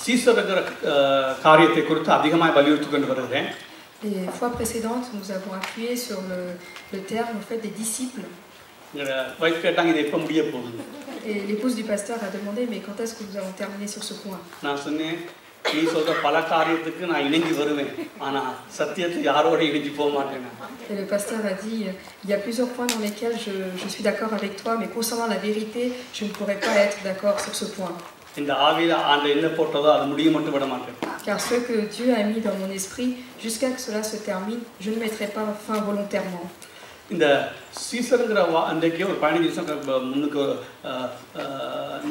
சீசருங்கிற காரியத்தை குறித்து அதிகமாக வலியுறுத்தி கொண்டு வருகிறேன். Les fois précédentes, nous avons appuyé sur le terme en fait, des disciples. Wife கேட்டாங்க இது எப்போ முடிய போகுது. Et l'épouse du pasteur a demandé mais quand est-ce que nous allons terminer sur ce point? நான் சொன்னேன் நீ சொல்ற பல காரியத்துக்கு நான் இணைஞ்சு வருவேன் ஆனால் சத்தியத்தை யாரோட இணைஞ்சு போக மாட்டேன். Et le pasteur a dit il y a plusieurs points dans lesquels je suis d'accord avec toi mais concernant la vérité je ne pourrais pas être d'accord sur ce point. இந்த ஆவியில ஆண்ட என்ன போட்டதோ அது முடிய மட்டும் விட மாட்டேன். Car ce que Dieu a mis dans mon esprit jusqu'à que cela se termine je ne mettrai pas fin volontairement. இந்த சீசருங்கிற அன்றைக்கு ஒரு 15 நிமிஷம் முன்னுக்கு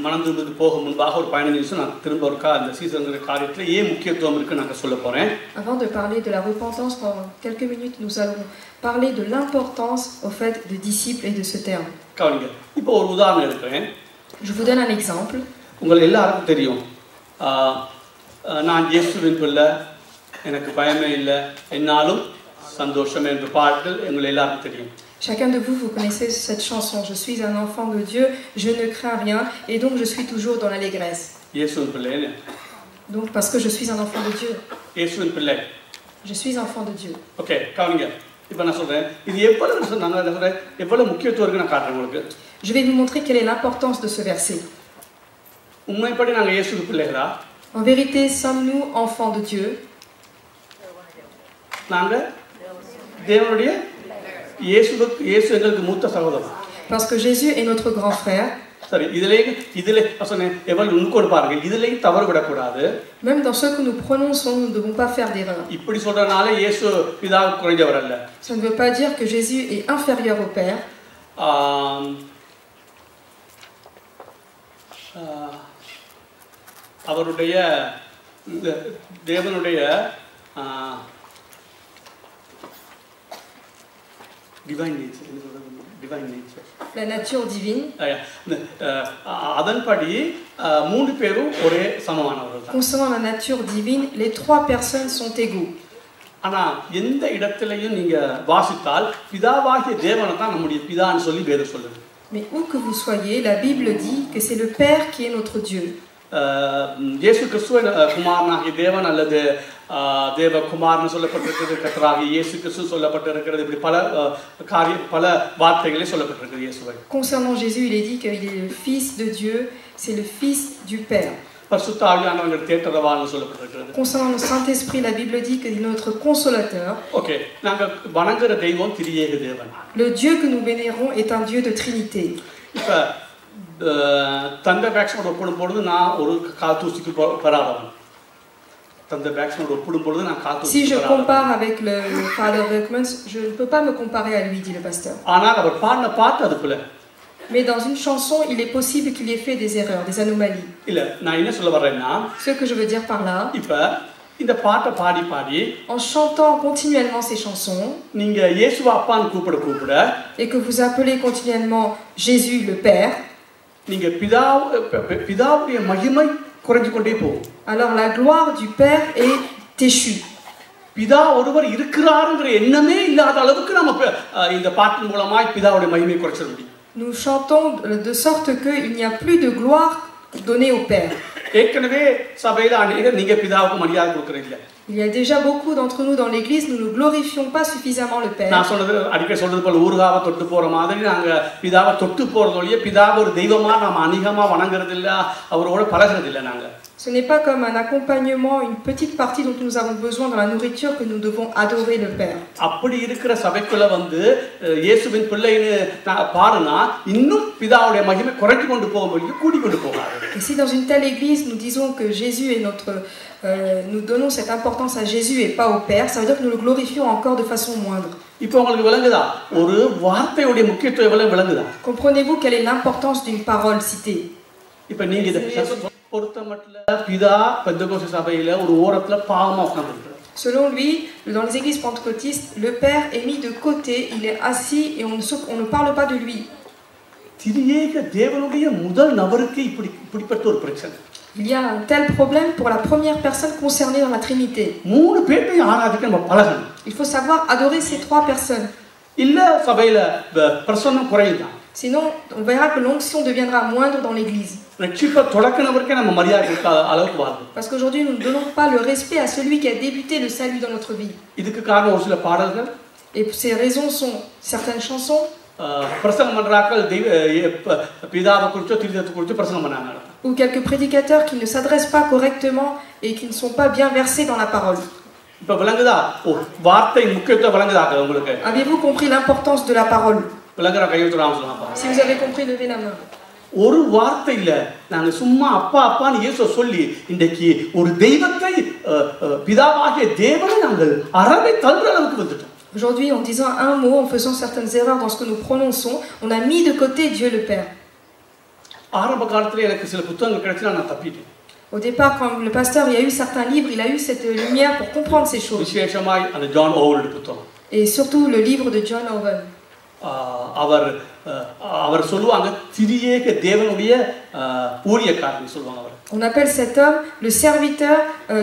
மனதுக்கு போக முன்பாக ஒரு 15 நிமிஷம் நான் திரும்ப ஒருக்கா அந்த சீசருங்கிற காரியத்தில் ஏன் முக்கியத்துவம் இருக்குன்னு நான் சொல்ல போறேன். Avant de parler de la repentance pendant quelques minutes nous allons parler de l'importance au fait de disciples et de ce terme. கவனிங்க. இப்போ ஒரு உதாரணம் எடுக்கிறேன். Je vous donne un exemple. உங்களுக்கு எல்லாருக்கும் தெரியும் நான் இயேசுவின் பிள்ளை எனக்கு பயமே இல்லை என்னாலும் சந்தோஷம் என்ற பாட்டு எங்கள் எல்லாருக்கும் தெரியும். Chacun de vous connaissez cette chanson. Je suis un enfant de Dieu, je ne crains rien et donc je suis toujours dans l'allégresse. இயேசுவின் பிள்ளை. Donc parce que je suis un enfant de Dieu. இயேசுவின் பிள்ளை. Je suis enfant de Dieu. Okay கவனிங்க. இப்போ நான் சொல்றேன் இது எவ்வளவு சொன்னாங்க சொல்றேன் எவ்வளவு முக்கியத்துவம் இருக்கு நான் காட்டுறேன் உங்களுக்கு. Je vais vous montrer quelle est l'importance de ce verset. உண்மைப்படி நாங்கள் இயேசுவின் பிள்ளைகளா? En vérité, sommes-nous enfants de Dieu? நாங்கள் தேவனுடைய இயேசு எங்களுக்கு மூத்த சகோதரன். Parce que Jésus est notre grand frère. சரி இதிலே சொன்னேன் எவ்வளவு உன்கோடு பாருங்க இதிலேயும் தவறு விடக்கூடாது. Même dans ce que nous prononçons, nous ne devons pas faire d'erreur. இப்படி சொல்றதுனால இயேசு பிதாவுக்கு குறைஞ்சவர் அல்ல. Ça ne veut pas dire que Jésus est inférieur au Père. அவருடைய தேவனுடைய divine nature La nature divine. அதன்படி மூன்று பேரும் ஒரே சமமானவர்கள் தான். Concernant la nature divine, les trois personnes sont égaux. ஆனா எந்த இடத்திலையும் நீங்க வாசித்தால் பிதாவாகிய தேவனை தான் நம்முடைய பிதான்னு சொல்லி வேதம் சொல்லுது. Mais où que vous soyez, la Bible dit que c'est le Père qui est notre Dieu. இயேசு கிறிஸ்துவின் குமாரனாகிய தேவன் அல்லது தேவகுமார்னு சொல்லப்பட்டிருக்கிறது கர்த்தராகிய இயேசு கிறிஸ்து சொல்லப்பட்டிருக்கிறது இப்படி பல வார்த்தைகளே சொல்லப்பட்டிருக்கிறது இயேசுவை. Concernant Jésus, il est dit qu'il est le Fils de Dieu, c'est le Fils du Père. பரிசுத்த ஆவியானவர் தேற்றரவான்னு சொல்லப்பட்டிருக்கிறது. Concernant le Saint-Esprit, la Bible dit qu'il est notre consolateur. Okay நாங்க வணங்குற தெய்வம் திரியேக தேவன். Le Dieu que nous vénérons est un Dieu de Trinité. இப்ப தந்தை பேக்ஸ்மோட ஒப்பிடும் பொழுது நான் ஒரு காத்தூசிக்கு பெறாதவன். தந்தை பேக்ஸ்மோட ஒப்பிடும் பொழுது நான் காத்தூசி. Si je compare avec le Father Beckmans, je ne peux pas me comparer à lui, dit le pasteur. ஆனால் அவர் பாடின பாட்டு அதுக்குள்ள. Mais dans une chanson, il est possible qu'il ait fait des erreurs, des anomalies. இல்ல நான் என்ன சொல்ல வரேன்னா Ce que je veux dire par là, இப்ப இந்த பாட்டை பாடி en chantant continuellement ces chansons நீங்க இயேசுவை அப்பான்னு கூப்பிட et que vous appelez continuellement Jésus le Père, நீங்க பிதாவுடைய மகிமை குறைஞ்சு கொண்டே போகும். alors la gloire du Père est échue. பிதா ஒருவர் இருக்கிறாருங்கிற எண்ணமே இல்லாத அளவுக்கு நம்ம இந்த பாட்டின் மூலமாய் பிதாவுடைய மகிமையை குறைச்சிட முடியும். Nous chantons de sorte que il n'y a plus de gloire donnée au Père. ஏற்கனவே சபையில அநேகர் நீங்க பிதாவுக்கு மரியாதை கொடுக்கறீங்க. Il y a déjà beaucoup d'entre nous dans l'église, nous ne glorifions pas suffisamment le Père. நான் அடிக்கடி சொல்றது போல ஊர்காவை தொட்டு போற மாதிரி நாங்க பிதாவை தொட்டு போறதோலயே பிதாவை ஒரு தெய்வமா நாம அநேகமா வணங்குறது இல்ல அவரோட பழகுறது இல்ல நாங்க. Ce n'est pas comme un accompagnement, une petite partie dont nous avons besoin dans la nourriture que nous devons adorer le Père. அப்படி இருக்கிற சபைக்குள்ள இயேசுவின் பிள்ளைன்னு பாருனா இன்னும் பிதாவுடைய மகிமை குறைஞ்சு கொண்டு போகும்போது கூடி கொண்டு போகாது. Et si dans une telle église nous disons que Jésus est notre nous donnons cette importance à Jésus et pas au Père, ça veut dire que nous le glorifions encore de façon moindre. இப்போ உங்களுக்கு விளங்குதா ஒரு வார்த்தையோட முக்கியத்துவம் எவ்வளவு விளங்குதா? Comprenez-vous quelle est l'importance d'une parole citée? இப்போ நீங்க இத பொறுத்தமட்டில பிதா பெந்தகோஸ்தே சபையில ஒரு ஓரத்துல பாவமா உட்கார்ந்திருக்காரு. Selon lui, dans les églises pentecôtistes, le Père est mis de côté, il est assis et on ne parle pas de lui. திரியேக தேவனுடைய முதல் நபருக்கு இப்படிப்பட்ட ஒரு பிரச்சனை. Il y a un tel problème pour la première personne concernée dans la Trinité. மூணு பேரையும் ஆராதிக்க நம்ம பழகணும். Il faut savoir adorer ces trois personnes. இல்ல சபையில பிரசன்னம் குறையுதா? Sinon, on verra que l'onction deviendra moindre dans l'église. ரட்சிப்பை தொடக்கினவருக்கே நம்ம மரியாதை கொடுக்காத அளவுக்கு வாழ்றோம். Parce qu'aujourd'hui, nous ne donnons pas le respect à celui qui a débuté le salut dans notre vie. இதுக்கு காரணம் ஒரு சில பாடல்கள். Et ces raisons sont certaines chansons. பிரசங்கம் பண்றாக்கள் பிதாவை குறிச்சோ திரிதத்தை குறிச்சோ பிரசங்கம் பண்ணாங்க. Ou quelques prédicateurs qui ne s'adressent pas correctement et qui ne sont pas bien versés dans la parole. இப்ப விளங்குதா? வார்த்தை முக்கியத்துவம் விளங்குதா உங்களுக்கு? Avez-vous compris l'importance de la parole? விளங்குற கையெழுத்துறாம சொல்லுங்க. Si vous avez compris, levez la main. ஒரு வார்த்தை இல்ல, நாங்க சும்மா அப்பா அப்பான்னு இயேசு சொல்லி இன்றைக்கு ஒரு தெய்வத்தை பிதாவாகிய தேவனை நாங்கள் அறவே தள்ளுற அளவுக்கு வந்துட்டோம். Aujourd'hui, en disant un mot, en faisant certaines erreurs dans ce que nous prononçons, on a mis de côté Dieu le Père. ஆரம்ப காலத்துல எனக்கு சில புத்தகங்கள் கிடைச்சு நான் தப்பிட்டேன். Au départ, quand le pasteur il a eu certains livres, il a eu cette lumière pour comprendre ces choses. விசேஷமாய் அந்த John oval புத்தகம். Et surtout le livre de John Owen. அவர் சொல்லுவாங்க திரியேக தேவனுடைய ஊழியக்காரன் சொல்லுவாங்க அவர். On appelle cet homme le serviteur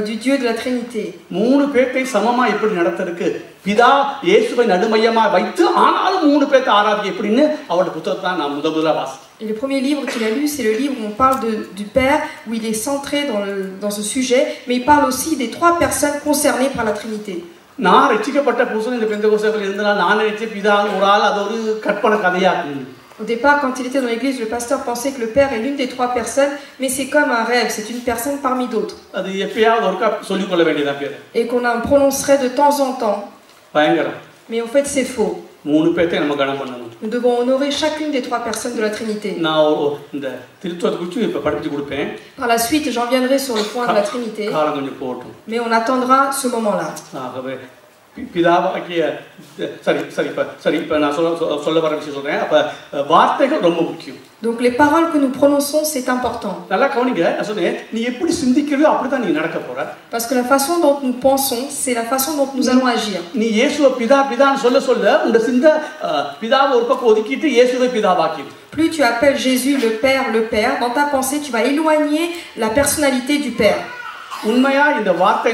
du Dieu de la Trinité. மூணு பேரை சமமா எப்படி நடத்துறதுக்கு பிதா இயேசுவை நடுமையமா வைத்து ஆனாலும் மூணு பேரை ஆராதிக்க எப்படின்னு அவருடைய புத்தகத்தை நான் முதல்ல வாசிச்சேன். Et le premier livre qu'il a lu, c'est le livre où on parle du Père, où il est centré dans ce sujet, mais il parle aussi des trois personnes concernées par la Trinité. நான் ரட்சிக்கப்பட்ட புதுசுல இந்த பெந்தெகோஸ்தேல இருந்தனால நான் நினைச்ச பிதா ஒரு ஆள் அது ஒரு கற்பனை கதையா இருக்கு. Au départ, quand il était dans l'église, le pasteur pensait que le Père est l'une des trois personnes, mais c'est comme un rêve, c'est une personne parmi d'autres. அது எப்பயாவது ஒருக்கா சொல்லிக் கொள்ள வேண்டியதா பேரு. Et qu'on en prononcerait de temps en temps. பயங்கரம். Mais en fait, c'est faux. மூணு பேரை நம்ம கணம் பண்ணணும். Nous devons honorer chacune des trois personnes de la Trinité. நான் இந்த திருத்துவத்தை குறித்து இப்ப படிச்சு கொடுப்பேன். Par la suite, j'en viendrai sur le point de la Trinité. காலம் கொஞ்சம் போட்டும். Mais on attendra ce moment-là. ஆகவே பிதாவாகிய சரி இப்ப நான் சொல்ல வர விஷயம் சொல்றேன். அப்ப வார்த்தைகள் ரொம்ப முக்கியம். Donc les paroles que nous prononçons, c'est important. நல்லா கவனிங்க. நான் சொன்னேன் நீ எப்படி சிந்திக்கிறியோ அப்படிதான் நீ நடக்க போற. Parce que la façon dont nous pensons, c'est la façon dont nous allons agir. நீ இயேசுவை பிதான்னு சொல்ல உங்க சிந்தை பிதாவை ஒரு பக்கம் ஒதுக்கிட்டு இயேசுவை பிதாவாக்கி. Plus tu appelles Jésus le Père, dans ta pensée, tu vas éloigner la personnalité du Père. உண்மையா இந்த வார்த்தை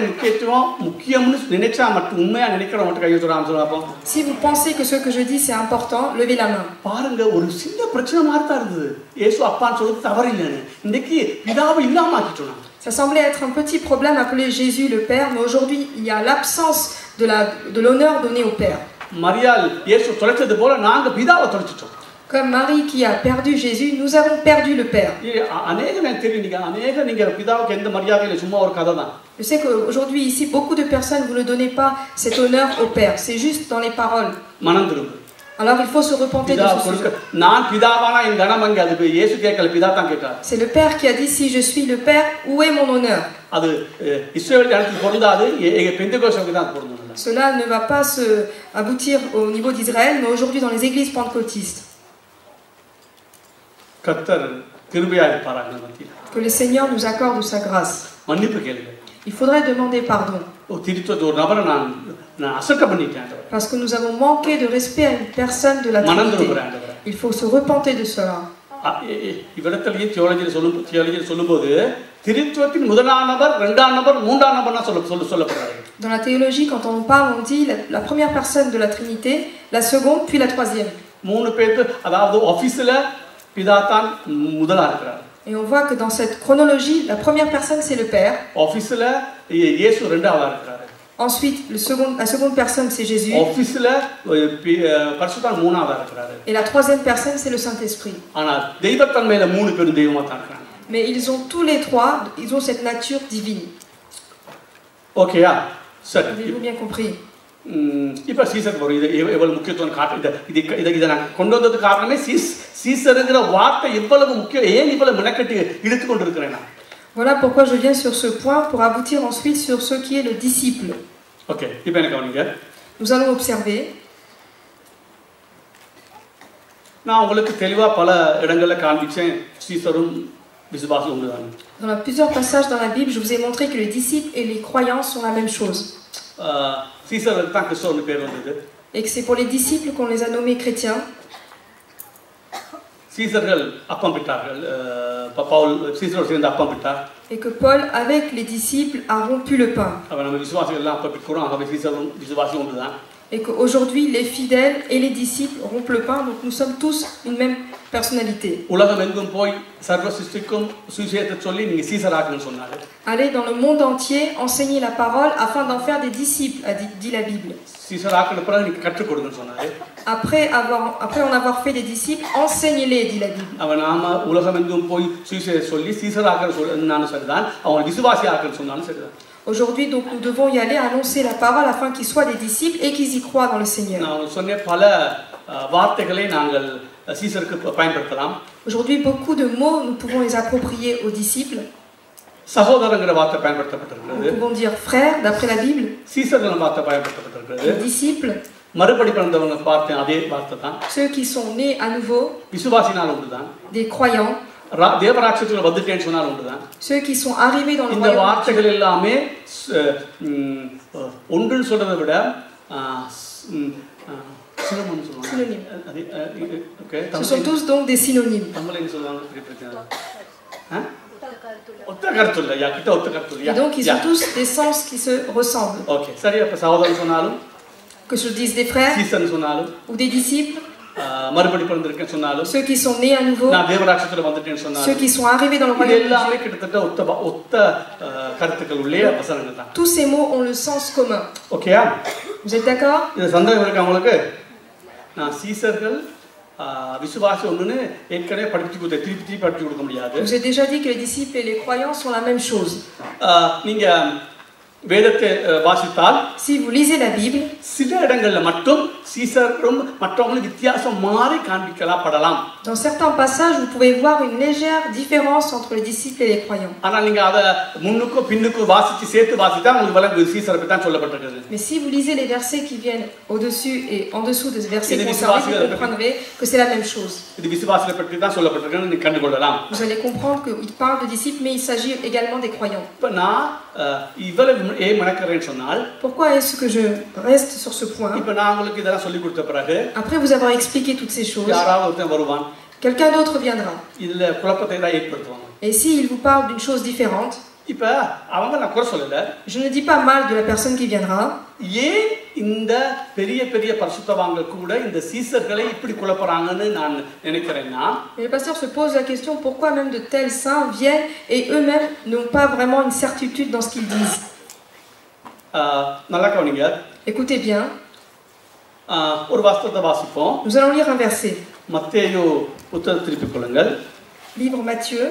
முக்கியம்னு நினைச்சா மட்டும் உண்மையா நினைக்கிறவங்க மட்டும் கையெழுத்துறாம சொல்லுவாங்க. Si vous pensez que ce que je dis c'est important, levez la main. பாருங்க ஒரு சின்ன பிரச்சனை மாதிரி தான் இருந்தது. இயேசு அப்பான்னு சொல்றது தவறு இல்லைன்னு. இன்னைக்கு பிதாவை இல்லாம ஆக்கிட்டோம். Ça semblait être un petit problème appeler Jésus le Père, mais aujourd'hui il y a l'absence de l'honneur donné au Père. மரியாள் இயேசு தொலைச்சது போல நாங்க பிதாவை தொலைச்சிட்டோம். Comme Marie qui a perdu Jésus, nous avons perdu le Père. Je sais qu'aujourd'hui ici, beaucoup de personnes, vous ne donnez pas cet honneur au Père. C'est juste dans les paroles. Alors il faut se repentir de ce sujet. C'est le Père qui a dit, si je suis le Père, où est mon honneur? Cela ne va pas aboutir au niveau d'Israël, mais aujourd'hui dans les églises pentecôtistes. Que le Seigneur nous accorde sa grâce. Il faudrait demander pardon. Parce que nous avons manqué de respect à une personne de la Trinité. Il faut se repentir de cela. Dans la théologie, quand on parle, on dit la première personne de la Trinité, la seconde, puis la troisième. Et on voit que dans cette chronologie, la première personne c'est le Père. Ensuite, la seconde personne c'est Jésus. Et la troisième personne c'est le Saint-Esprit. Mais ils ont tous les trois, ils ont cette nature divine. Avez-vous bien compris? இப்ப Caesar வரும் எவ்வளவு முக்கியத்துவம் காட்டு இதை நான் கொண்டு வந்தது காரணமே சீசருங்கிற வார்த்தை எவ்வளவு முக்கியம் ஏன் இவ்வளவு மெனக்கட்டி இழுத்து கொண்டு இருக்கிறேன் நான். Voilà pourquoi je viens sur ce point pour aboutir ensuite sur ce qui est le disciple. Okay இப்போ என்ன கவனிங்க. Nous allons observer. நான் உங்களுக்கு தெளிவா பல இடங்கள்ல காண்பிச்சேன் சீசரும் விசுவாசியும் ஒன்றுதான். Dans plusieurs passages dans la Bible, je vous ai montré que les disciples et les croyants sont la même chose. Et que c'est pour les disciples qu'on les a nommés chrétiens. Et que Paul, avec les disciples, a rompu le pain. Et qu'aujourd'hui, les fidèles et les disciples rompent le pain, donc nous sommes tous une même personnalité. உலகம் எங்கும் போய் சர்வ சிருஷ்டிக்கும் சுவிசேஷத்தை சொல்லி நீங்க சீசராக்குன்னு சொன்னாரு. Allez dans le monde entier, enseigner la parole afin d'en faire des disciples, dit la Bible. சீசராக்குன பிறகு நீங்க கற்றுக் கொடுங்கன்னு சொன்னாரு. Après en avoir fait des disciples, enseignez-les, dit la Bible. அவன் நாம உலகம் எங்கும் போய் சுவிசேஷம் சொல்லி சீசராக்குன்னு சொன்னாலும் சரிதான், அவன் விசுவாசி ஆக்குன்னு சொன்னாலும் சரிதான். Aujourd'hui, donc, nous devons y aller, annoncer la parole afin qu'ils soient des disciples et qu'ils y croient dans le Seigneur. நான் சொன்ன பல வார்த்தைகளை நாங்கள் சீசருக்கு பயன்படுத்தலாம். Aujourd'hui, beaucoup de mots, nous pouvons les approprier aux disciples. சகோதரங்கிற வார்த்தை Nous பயன்படுத்தப்பட்டிருக்கிறது. pouvons dire frères, d'après la Bible. சீசர்கள் வார்த்தை பயன்படுத்தப்பட்டிருக்கிறது. Les disciples, மறுபடி பிறந்தவங்க பார்த்த அதே வார்த்தை தான். ceux qui sont nés à nouveau, விசுவாசினால் உண்டுதான். des croyants, தேவராட்சியத்தில் வந்துட்டேன்னு சொன்னால் உண்டுதான். ceux qui sont arrivés dans le இந்த royaume. வார்த்தைகள் எல்லாமே ஒன்றுன்னு சொல்றதை விட சினோனிம் சொல்லுவாங்க. Synonymes. Okay, Ce sont tous donc des synonymes. தமிழ்ல என்ன சொல்லுவாங்க? ஒத்த கருத்து இல்ல, யா கிட்ட ஒத்த கருத்து இல்ல. Et donc, ils ont tous des sens qui se ressemblent. Okay, சரி. அப்ப சகோதரன் சொன்னாலும், Que je dise des frères season சொன்னாலும், ou des disciples, மறுபடி பிறந்திருக்கேன்னு சொன்னாலும், ceux qui sont nés à nouveau, நான் தேவராட்சியத்தில் வந்துட்டேன்னு ceux சொன்னாலும், qui sont arrivés dans le இது royaume de எல்லாமே Dieu. கிட்டத்தட்ட ஒத்த கருத்துக்கள் உள்ளே வசனங்கள் தான். Tous ces mots ont le sens commun. ஓகேயா? Vous êtes d'accord? இது சந்தேகம் இருக்கு அவங்களுக்கு? நான் சீசர்கள் விசுவாசி ஒண்ணுன்னு ஏற்கனவே திருப்பி படிச்சு கொடுக்க முடியாது. Je vous ai déjà dit que les disciples et les croyants sont la même chose. நீங்க வேதத்தை வாசித்தால், Si vous lisez la Bible, சில இடங்கள்ல மட்டும் சீசரும் மற்றவங்களும் வித்தியாசம் மாறி காண்பிக்கப்படலாம். dans certains passages, vous pouvez voir une légère différence entre les disciples et les croyants. ஆனா நீங்க அத முன்னுக்கு பின்னுக்கு வாசிச்சு சேர்த்து வாசித்தா உங்களுக்கு விளங்கும் சீசரை பத்தி தான் சொல்லப்பட்டிருக்கிறது. Mais si vous lisez les versets qui viennent au-dessus et en dessous de ce verset concerné, vous comprendrez que c'est la même chose. இது விசுவாசிகளை பற்றி தான் சொல்லப்பட்டிருக்குன்னு நீங்க கண்டுகொள்ளலாம். Vous allez comprendre qu'il parle de disciples, mais il s'agit également des croyants. இப்ப நான் இவ்வளவு மனக்கறேன்னு சொன்னால், Pourquoi est-ce que je reste sur ce point? இப்ப நான் உங்களுக்கு இதெல்லாம் சொல்லி கொடுத்த பிறகு Après vous avoir expliqué toutes ces choses, யாராவது ஒருத்தன் வருவான், quelqu'un d'autre viendra. இதுல குழப்பத்தை தான் ஏற்படுத்துவாங்க. Et s'il vous parle d'une chose différente, இப்ப அவங்க நான் குறை சொல்லல, je ne dis pas mal de la personne qui viendra. ஏன் இந்த பெரிய பெரிய பரிசுத்தவான்கள் கூட இந்த சீசர்களை இப்படி குழப்பறாங்கன்னு நான் நினைக்கிறேன்னா, Mais le pasteur se pose la question pourquoi même de tels saints viennent et eux-mêmes n'ont pas vraiment une certitude dans ce qu'ils disent. நல்லா கவனிங்க. Écoutez bien, ஒரு வசனத்தை வாசிப்போம். nous allons lire un verset. மத்தேயு புத்தகத்தை திருப்பிக் கொள்ளுங்கள். Livre Matthieu,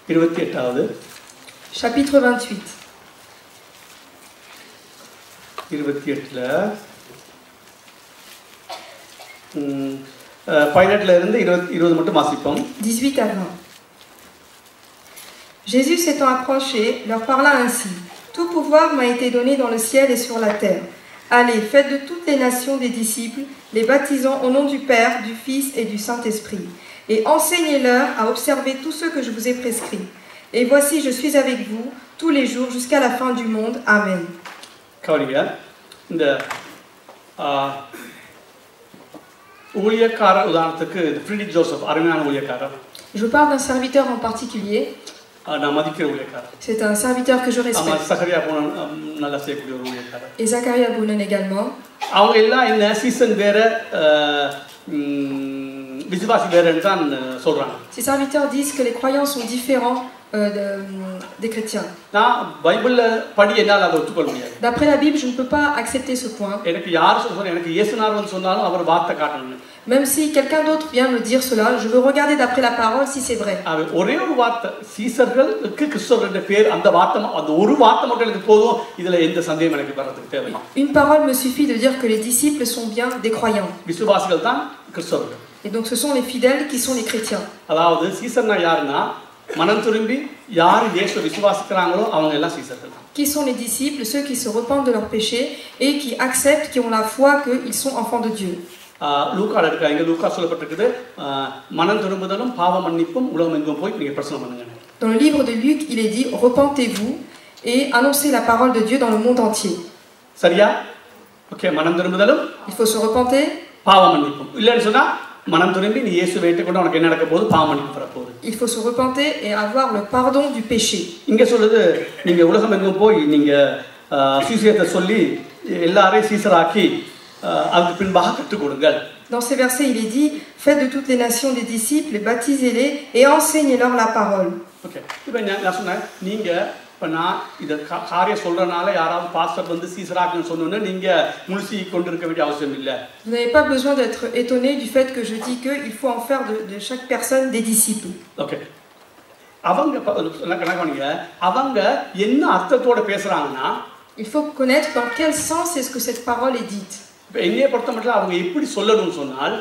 28வது chapitre 28. 28ல 18ல இருந்து 20 மட்டும் வாசிப்போம். 18 à 20. Jésus s'étant approché, leur parla ainsi. Tout pouvoir m'a été donné dans le ciel et sur la terre. Allez, faites de toutes les nations des disciples, les baptisant au nom du Père, du Fils et du Saint-Esprit. Et enseignez-leur à observer tout ce que je vous ai prescrit. Et voici, je suis avec vous tous les jours jusqu'à la fin du monde. Amen. கவனிங்க. இந்த ஊழியக்கார உதாரணத்துக்கு Frederick Joseph அருமையான ஊழியக்காரர். Je parle d'un serviteur en particulier. நான் மதிக்கிற ஊழியக்காரர். C'est un serviteur que je respecte. சகரியா போன நல்லா செய்யக்கூடிய ஒரு ஊழியக்காரர். Et Zacharia Bounen également. அவங்க எல்லாம் என்ன சீசன் வேற விசுவாசி வேறன்னு தான் சொல்றாங்க. Ces serviteurs disent que les croyants sont différents des chrétiens. நான் பைபிள்ல படி என்னால் அதை ஒத்துக்கொள்ள முடியாது. D'après la Bible, je ne peux pas accepter ce point. எனக்கு யார் சொல்றாங்க, எனக்கு இயேசுநாதர் வந்து சொன்னாலும் அவர் வார்த்தை காட்டணும். Même si quelqu'un d'autre vient me dire cela, je veux regarder d'après la parole si c'est vrai. ஒரே ஒரு வார்த்தை சீசர்களுக்கு கிறிஸ்தவர்களுடைய பேர் அந்த வார்த்தை அந்த ஒரு வார்த்தை மட்டும் எனக்கு போதும். இதுல எந்த சந்தேகம் எனக்கு வரதுக்கு தேவையில்லை. Une parole me suffit de dire que les disciples sont bien des croyants. விசுவாசிகள் தான் கிறிஸ்தவர்கள். Et donc ce sont les fidèles qui sont les chrétiens. அதாவது சீசர்னா யாருன்னா மனம் திரும்பி யார் இயேசுவை விசுவாசிக்கிறாங்களோ அவங்க எல்லாம் சீசர்கள் தான். Qui sont les disciples? Ceux qui se repentent de leurs péchés et qui acceptent, qui ont la foi qu'ils sont enfants de Dieu. லூக்கால இருக்காங்க. லூக்கா சொல்லப்பட்டிருக்குது மனம் திரும்புதலும் பாவ மன்னிப்பும் உலகம் எங்கும் போய் நீங்க பிரசங்கம் பண்ணுங்க. Dans le livre de Luc, il est dit repentez-vous et annoncez la parole de Dieu dans le monde entier. சரியா? ஓகே, மனம் திரும்புதலும் Il faut se repenter. பாவ மன்னிப்பும். இல்லன்னு சொன்னா மனம் திரும்பி நீ இயேசுவை ஏற்றுக்கொண்டு உனக்கு என்ன நடக்க போகுது? பாவ மன்னிப்பு வர போகுது. Il faut se repenter et avoir le pardon du péché. இங்க சொல்லுது நீங்க உலகம் எங்கும் போய் நீங்க சீசரத்தை சொல்லி எல்லாரையும் சீசராக்கி அதுக்கு பின்பாக கற்றுக் கொடுங்கள். Dans ces versets, il est dit, faites de toutes les nations des disciples, baptisez-les et enseignez-leur la parole. Okay, இப்போ நான் சொன்னேன், நீங்கள் இப்போ நான் இதை காரியம் சொல்கிறனால யாராவது பாஸ்டர் வந்து சீசராக்குன்னு சொன்னோன்னே நீங்கள் முழுசி கொண்டு இருக்க வேண்டிய அவசியம் இல்லை. Vous n'avez pas besoin d'être étonné du fait que je dis qu'il faut en faire de chaque personne des disciples. Okay, அவங்க என்ன அர்த்தத்தோட பேசுகிறாங்கன்னா, il faut connaître dans quel sens est-ce que cette parole est dite. இப்போ என்னைய பொறுத்த மட்டும் அவங்க எப்படி சொல்லணும்னு சொன்னால்,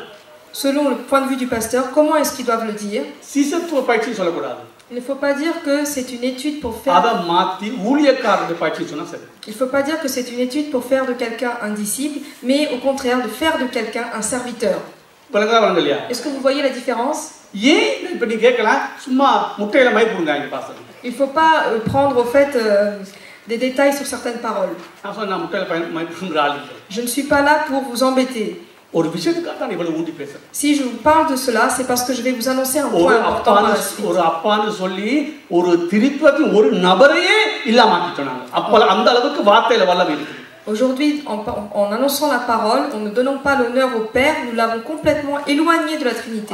selon le point de vue du pasteur, comment est-ce qu'ils doivent le dire? சீசத்துவ பயிற்சின்னு சொல்லக்கூடாது. Il ne faut pas dire que c'est une étude pour faire. அதை மாற்றி ஊழியக்காரர் பயிற்சின்னு சொன்னா சரி. Il ne faut pas dire que c'est une étude pour faire de quelqu'un un disciple, mais au contraire de faire de quelqu'un un serviteur. Est-ce que vous voyez la différence? ஏன் இப்போ நீ கேட்கலாம், சும்மா முட்டையில மை புடுங்காங்க pastor. Il ne faut pas prendre au fait des détails sur certaines paroles. Je ne suis pas là pour vous embêter. Si je vous parle de cela, c'est parce que je vais vous annoncer un point important par la suite. Aujourd'hui, en annonçant la parole, en ne donnant pas l'honneur au Père, nous l'avons complètement éloigné de la Trinité.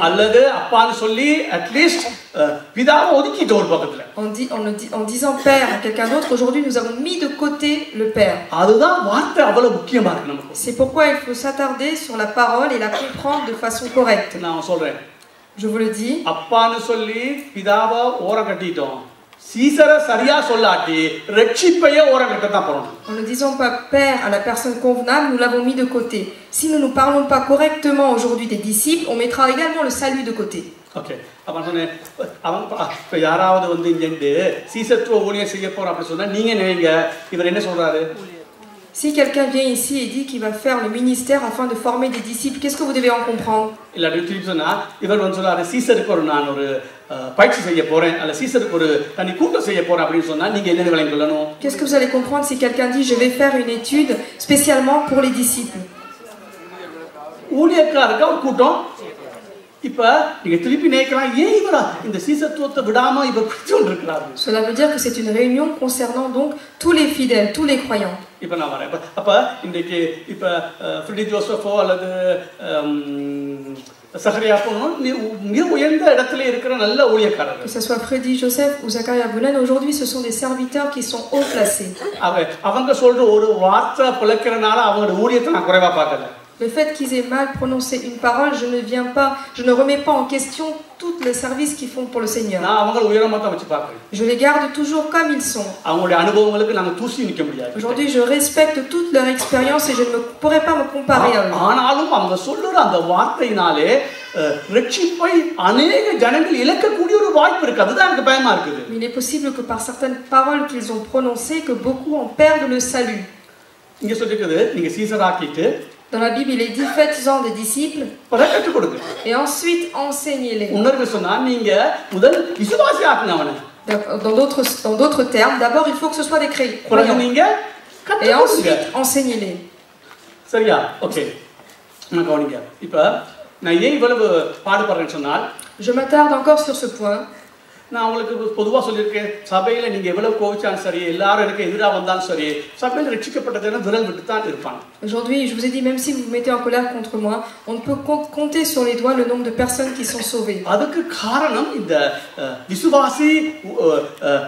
En disant Père à quelqu'un d'autre, aujourd'hui nous avons mis de côté le Père. C'est pourquoi il faut s'attarder sur la parole et la comprendre de façon correcte. Je vous le dis. En ne disant pas Père à la personne convenable, nous l'avons mis de côté. Si nous ne parlons pas correctement aujourd'hui des disciples, on mettra également le salut de côté. Okay. யாராவது வந்து இங்கே சீசத்துவ ஊழியம் செய்ய போற அப்படி சொன்னா நீங்க நினைங்க இவர் என்ன சொல்றாரு? Si quelqu'un vient ici et dit qu'il va faire le ministère afin de former des disciples, qu'est-ce que vous devez en comprendre? இல்ல திருப்பி சொன்னா இவர் வந்து சொல்றாரு சீசருக்கு ஒரு நான் ஒரு பயிற்சி செய்ய போறேன் அல்ல சீசருக்கு ஒரு தனி கூட்டம் செய்ய போறேன் அப்படி சொன்னா நீங்க என்ன விளங்கிக் கொள்ளணும்? Qu'est-ce que vous allez comprendre si quelqu'un dit je vais faire une étude spécialement pour les disciples? ஊழியக்காரருக்கு ஒரு கூட்டம். இப்ப நீங்க திருப்பி நினைக்கலாம் ஏன் இவரா இந்த சீசத்துவத்தை விடாம இவர் பிடிச்சுட்டு இருக்காரு? Cela veut dire que c'est une réunion concernant donc tous les fidèles, tous les croyants. இப்ப நான் வரேன். அப்ப இன்னைக்கு இப்ப ஃப்ரெடி ஜோசஃபோ அல்லது சகரியா போனோ மிக உயர்ந்த இடத்துல இருக்கிற நல்ல ஊழியக்காரர்கள். Que ce soit Freddy Joseph ou Zachariah Boulen, aujourd'hui ce sont des serviteurs qui sont haut placés. அவங்க சொல்ற ஒரு வார்த்தை பிழைக்கிறனால அவங்களோட ஊழியத்தை நான் குறைவா பார்க்கல. Le fait qu'ils aient mal prononcé une parole, je ne remets pas en question tous les services qu'ils font pour le Seigneur. Je les garde toujours comme ils sont. Aujourd'hui, je respecte toute leur expérience et je ne pourrais pas me comparer à eux. Mais il est possible que par certaines paroles qu'ils ont prononcées, que beaucoup en perdent le salut. Dans la Bible, il est dit faites-en des disciples et ensuite enseignez-les. Dans d'autres termes, d'abord il faut que ce soit des croyants et ensuite enseignez-les. Je m'attarde encore sur ce point. நான் உங்களுக்கு பொதுவா சொல்லிருக்கேன் சபையில நீங்க எவ்வளவு கோவிச்சாலும் சரி எல்லாரும் எனக்கு எதிரா வந்தாலும் சரி சபையில ரட்சிக்கப்பட்டதென விரல் விட்டு தான் இருப்பாங்க. Aujourd'hui, je vous ai dit même si vous vous mettez en colère contre moi, on ne peut compter sur les doigts le nombre de personnes qui sont sauvées. அதுக்கு காரணம் இந்த விசுவாசி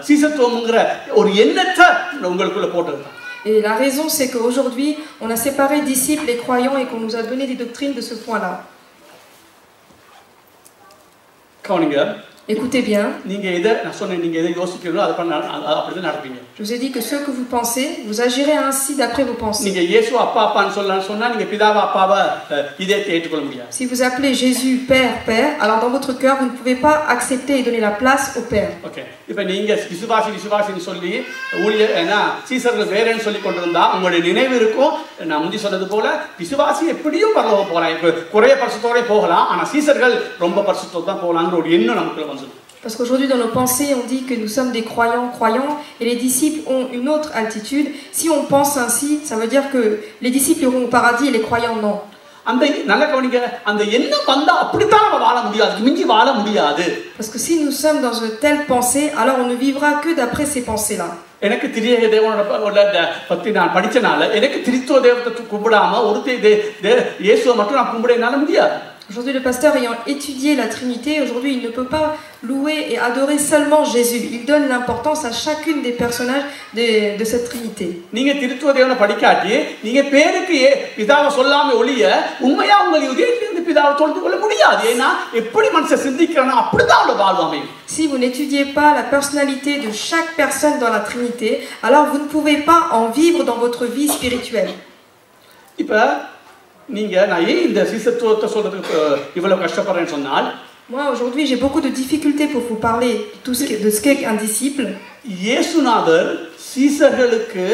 சீசத்துவம்ங்கற ஒரு எண்ணத்தை உங்களுக்குள்ள போட்டது. Et la raison c'est qu'aujourd'hui, on a séparé disciples et croyants et qu'on nous a donné des doctrines de ce point-là. Écoutez bien. Je vous ai dit que ce que vous pensez, vous agirez ainsi d'après vos pensées. Si vous appelez Jésus Père, Père, alors dans votre cœur, vous ne pouvez pas accepter et donner la place au Père. Parce qu'aujourd'hui dans nos pensées on dit que nous sommes des croyants et les disciples ont une autre altitude. Si on pense ainsi, ça veut dire que les disciples iront au paradis et les croyants non. அந்த நல்ல கவனிங்க, அந்த எண்ணம் வந்தா அப்படித்தான் நம்ம வாழ முடியாது, மிஞ்சி வாழ முடியாது. Parce que si nous sommes dans une telle pensée, alors on ne vivra que d'après ces pensées-là. எனக்கு திரிய தேவனோட பத்தி நான் படிச்சனால எனக்கு திரித்துவ தேவத்தை கும்பிடாம ஒருத்தர் இயேசுவை மட்டும் நான் கும்பிட என்னால முடியாது. Aujourd'hui, le pasteur ayant étudié la Trinité, aujourd'hui, il ne peut pas louer et adorer seulement Jésus. Il donne l'importance à chacune des personnages de cette Trinité. நீங்க திருத்துவ தேவனை படிக்காட்டி நீங்க பேருக்கு பிதாவை சொல்லாம ஒழிய உண்மையா உங்கள் இதயத்திலிருந்து பிதாவை தொழுது கொள்ள முடியாது. ஏன்னா எப்படி மனுஷன் சிந்திக்கிறானோ அப்படிதான் அவளோட வாழ்வு அமையும். Si vous n'étudiez pas la personnalité de chaque personne dans la Trinité, alors vous ne pouvez pas en vivre dans votre vie spirituelle. இப்ப நீங்க நான் ஏன் இந்த சீசத்துவத்தை சொல்றதுக்கு இவ்வளவு கஷ்டப்படுறேன்னு சொன்னால், moi aujourd'hui j'ai beaucoup de difficultés pour vous parler de ce qu'est un disciple. இயேசுநாதர் சீசர்களுக்கு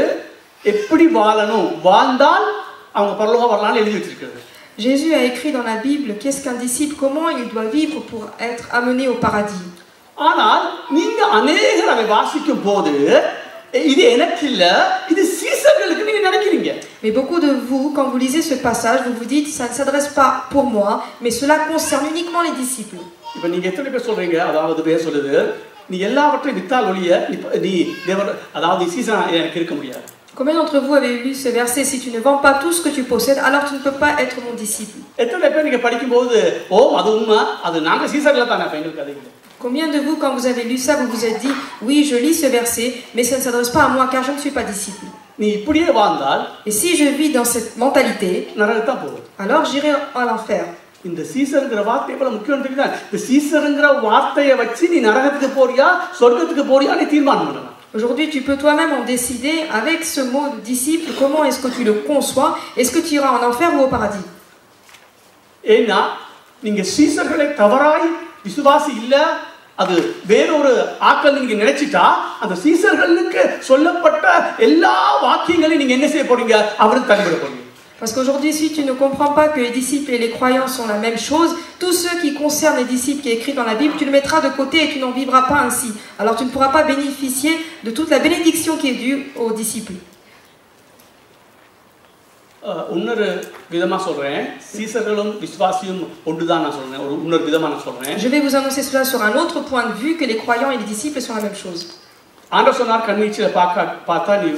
எப்படி வாழணும், வாழ்ந்தால் அவங்க பரலோகம் வரலாம்னு எழுதி வச்சிருக்காரு. Jésus a écrit dans la Bible qu'est-ce qu'un disciple, comment il doit vivre pour être amené au paradis. ஆனால் நீங்க अनेகர் அதை வாசிக்கும் போது இது எனக்கு இல்ல, இது சீசர்களுக்கு நீங்க நினைக்கிறீங்க. Mais beaucoup de vous, quand vous lisez ce passage, vous vous dites ça ne s'adresse pas pour moi, mais cela concerne uniquement les disciples. இப்போ நீங்க எத்தனை பேர் சொல்றீங்க, அதாவது பேர் சொல்லுது நீ எல்லாவற்றையும் வித்தால் ஒழிய நீ தேவன் அதாவது சீசன் எனக்கு இருக்க முடியாது. Combien d'entre vous avez lu ce verset? Si tu ne vends pas tout ce que tu possèdes, alors tu ne peux pas être mon disciple. எத்தனை பேர் நீங்க படிக்கும்போது ஓ அது உண்மை, அது நாங்க சீசர்ல தானே எங்களுக்கு அது இல்லை. Combien de vous, quand vous avez lu ça, vous vous êtes dit oui, je lis ce verset, mais ça ne s'adresse pas à moi car je ne suis pas disciple. நீ இப்படியே வாழ்ந்தால், et si je vis dans cette mentalité, நரகத்தான் போகும். alors j'irai à l'enfer. இந்த சீசர்ங்கிற வார்த்தை எவ்வளவு முக்கியம் தெரியுதா? இந்த சீசர்ங்கிற வார்த்தையை வச்சு நீ நரகத்துக்கு போறியா சொர்க்கத்துக்கு போறியா நீ தீர்மானம் பண்ணலாம். Aujourd'hui, tu peux toi-même en décider avec ce mot de disciple, comment est-ce que tu le conçois, est-ce que tu iras en enfer ou au paradis. ஏன்னா நீங்க சீசர்களை தவறாய் விசுவாசி இல்ல, அது வேறொரு ஆக்கள் நீங்க நினைச்சிட்டா அந்த சீசர்களுக்கு சொல்லப்பட்ட எல்லா வாக்கியங்களையும் நீங்க என்ன செய்ய போறீங்க, அவருக்கு தள்ளிவிட போறீங்க. Parce qu'aujourd'hui, si tu ne comprends pas que les disciples et les croyants sont la même chose, tout ce qui concerne les disciples qui est écrit dans la Bible, tu le mettras de côté et tu n'en vivras pas ainsi. Alors tu ne pourras pas bénéficier de toute la bénédiction qui est due aux disciples. இன்னொரு விதமா சொல்றேன், சீசர்களும் விசுவாசியும் ஒன்றுதான் நான் சொல்றேன். ஒரு இன்னொரு விதமா நான் சொல்றேன். Je vais vous annoncer cela sur un autre point de vue, que les croyants et les disciples sont la même chose. ஆண்டவர் சொன்னார் கண்வீச்சில பார்த்தா நீ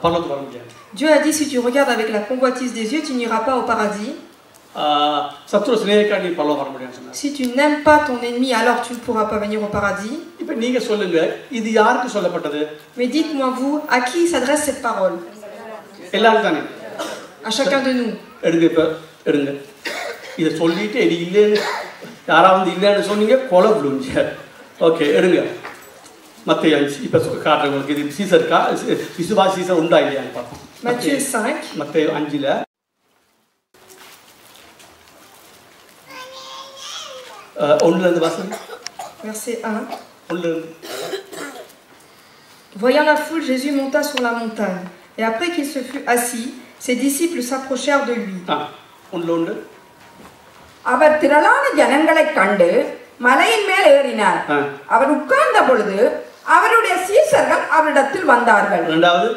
பரலோகத்துக்கு வர முடியாது. Dieu a dit si tu regardes avec la convoitise des yeux, tu n'iras pas au paradis. சத்ரு சிநேகிக்கா நீ பரலோகம் வர முடியாதுன்னு சொன்னார். Si tu n'aimes pas ton ennemi, alors tu ne pourras pas venir au paradis. இப்போ நீங்க சொல்லுங்க, இது யாருக்கு சொல்லப்பட்டது? Mais dites-moi vous, à qui s'adresse cette parole? எல்லாரும் தானே? À chacun de nous. எடுங்க இப்ப எடுங்க. இத சொல்லிட்டு இது இல்லன்னு யாராவது இல்லன்னு சொன்னீங்க கொலை விழுங்க. ஓகே எடுங்க. மத்தேயு 5 இப்ப காட்டுறேன் உங்களுக்கு, இது சீசர்க்கா விசுவாசி சீசர் உண்டா இல்லையான்னு பார்ப்போம். Matthieu 5. மத்தேயு 5ல ஒன்றுல இருந்து வாசிங்க. Verset 1. ஒன்றுல இருந்து. Voyant la foule, Jésus monta sur la montagne. Et après qu'il se fut assis, ses disciples s'approchèrent de lui. ஒன்றுல ஒன்று. அவர் திரளான ஜனங்களைக் கண்டு மலையின் மேல் ஏறினார். அவர் உட்கார்ந்த பொழுது அவருடைய சீசர்கள் அவரிடத்தில் வந்தார்கள். இரண்டாவது.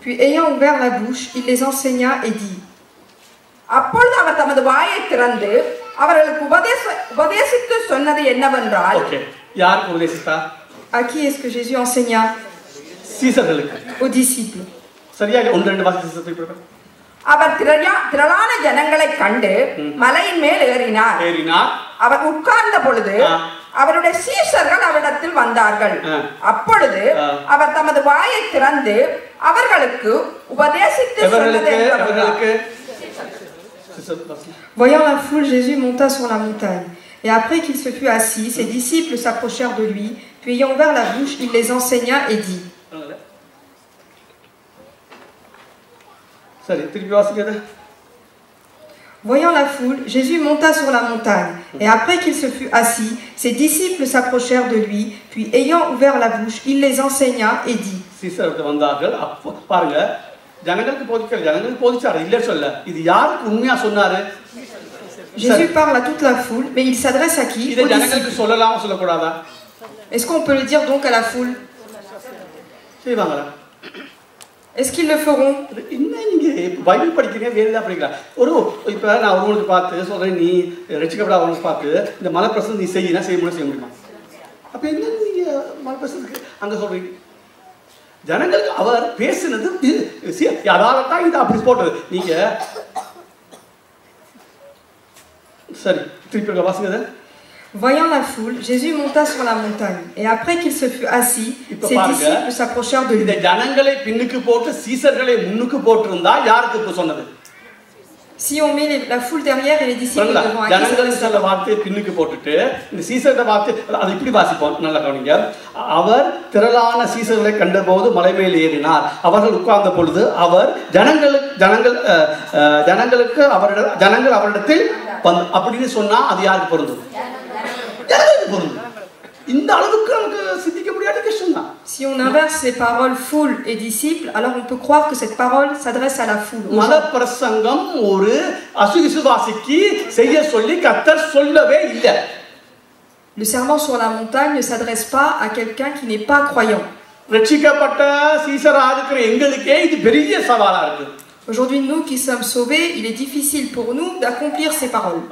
Puis ayant ouvert la bouche, il les enseigna et dit. அப்பொழுது அவர் தமது வாயை திறந்து அவர்களுக்கு உபதேசித்து சொன்னது என்னவென்றால், ஓகே யாருக்கு உபதேசித்தார்? À qui est-ce que Jésus enseigna? சீசர்களுக்கு. Aux disciples. சரியா? ஒன்று ரெண்டு வாசித்து அவர் திரளான ஜனங்களைக் கண்டு மலையின் மேல் ஏறினார். அவர் உட்கார்ந்த பொழுது அவருடைய சீஷர்கள் அவரிடத்தில் வந்தார்கள். அப்பொழுது அவர் தமது வாயை திறந்து அவர்களுக்கு உபதேசித்து சொன்னது என்னவென்றால், Voyant la foule, Jésus monta sur la montagne. Et après qu'il se fut assis, ses disciples s'approchèrent de lui. Puis ayant ouvert la bouche, il les enseigna et dit. Voyant la foule, Jésus monta sur la montagne. Et après qu'il se fut assis, ses disciples s'approchèrent de lui. Puis ayant ouvert la bouche, il les enseigna et dit. Jésus parle à toute la foule, mais il s'adresse à qui? Aux disciples. Est-ce qu'on peut le dire donc à la foule? Est-ce qu'ils le feront? இன்னும் நீங்க Bible படிக்கிறீங்க வேறு ஏதாவது படிக்கலாம். இப்போ நான் ஒருவனுக்கு பார்த்து சொல்றேன், நீ ரட்சிக்கப்படாதவனுக்கு பார்த்து இந்த மலைப்பிரசனம் நீ செய்ய முடியுமா? அப்ப என்ன நீங்க மலைப்பிரசனத்துக்கு அங்க சொல்றீங்க? ஜனங்களுக்கு அவர் பேசுனது அதாலதான் இது அப்படி போட்டது. நீங்க சரி திருப்பி வாசிங்க. Voyant la foule, Jésus monta sur la montagne, et après qu'il se fut assis, ses disciples s'approchèrent de lui. இந்த ஜனங்களை பின்னுக்கு போட்டு சீசர்களை முன்னுக்கு போட்டிருந்தா யாருக்கு இப்ப சொன்னது? Si on met la foule derrière et les disciples devant, ஜனங்களை சொல்ல வார்த்தை பின்னுக்கு போட்டுட்டு இந்த சீசர்ட வார்த்தை அது இப்படி வாசிப்போம். நல்லா கவனிங்க. அவர் திரளான சீசர்களை கண்டபோது மலை மேல் ஏறினார். அவர்கள் உட்கார்ந்த பொழுது அவர் ஜனங்களுக்கு ஜனங்கள் அவரிடத்தில் அப்படின்னு சொன்னா அது யாருக்கு பொருந்தும்? Si on inverse les paroles foule et disciples, alors on peut croire que cette parole s'adresse à la foule. Le sermon sur la montagne ne s'adresse pas à quelqu'un qui n'est pas croyant. Aujourd'hui, nous qui sommes sauvés, il est difficile pour nous d'accomplir ces paroles.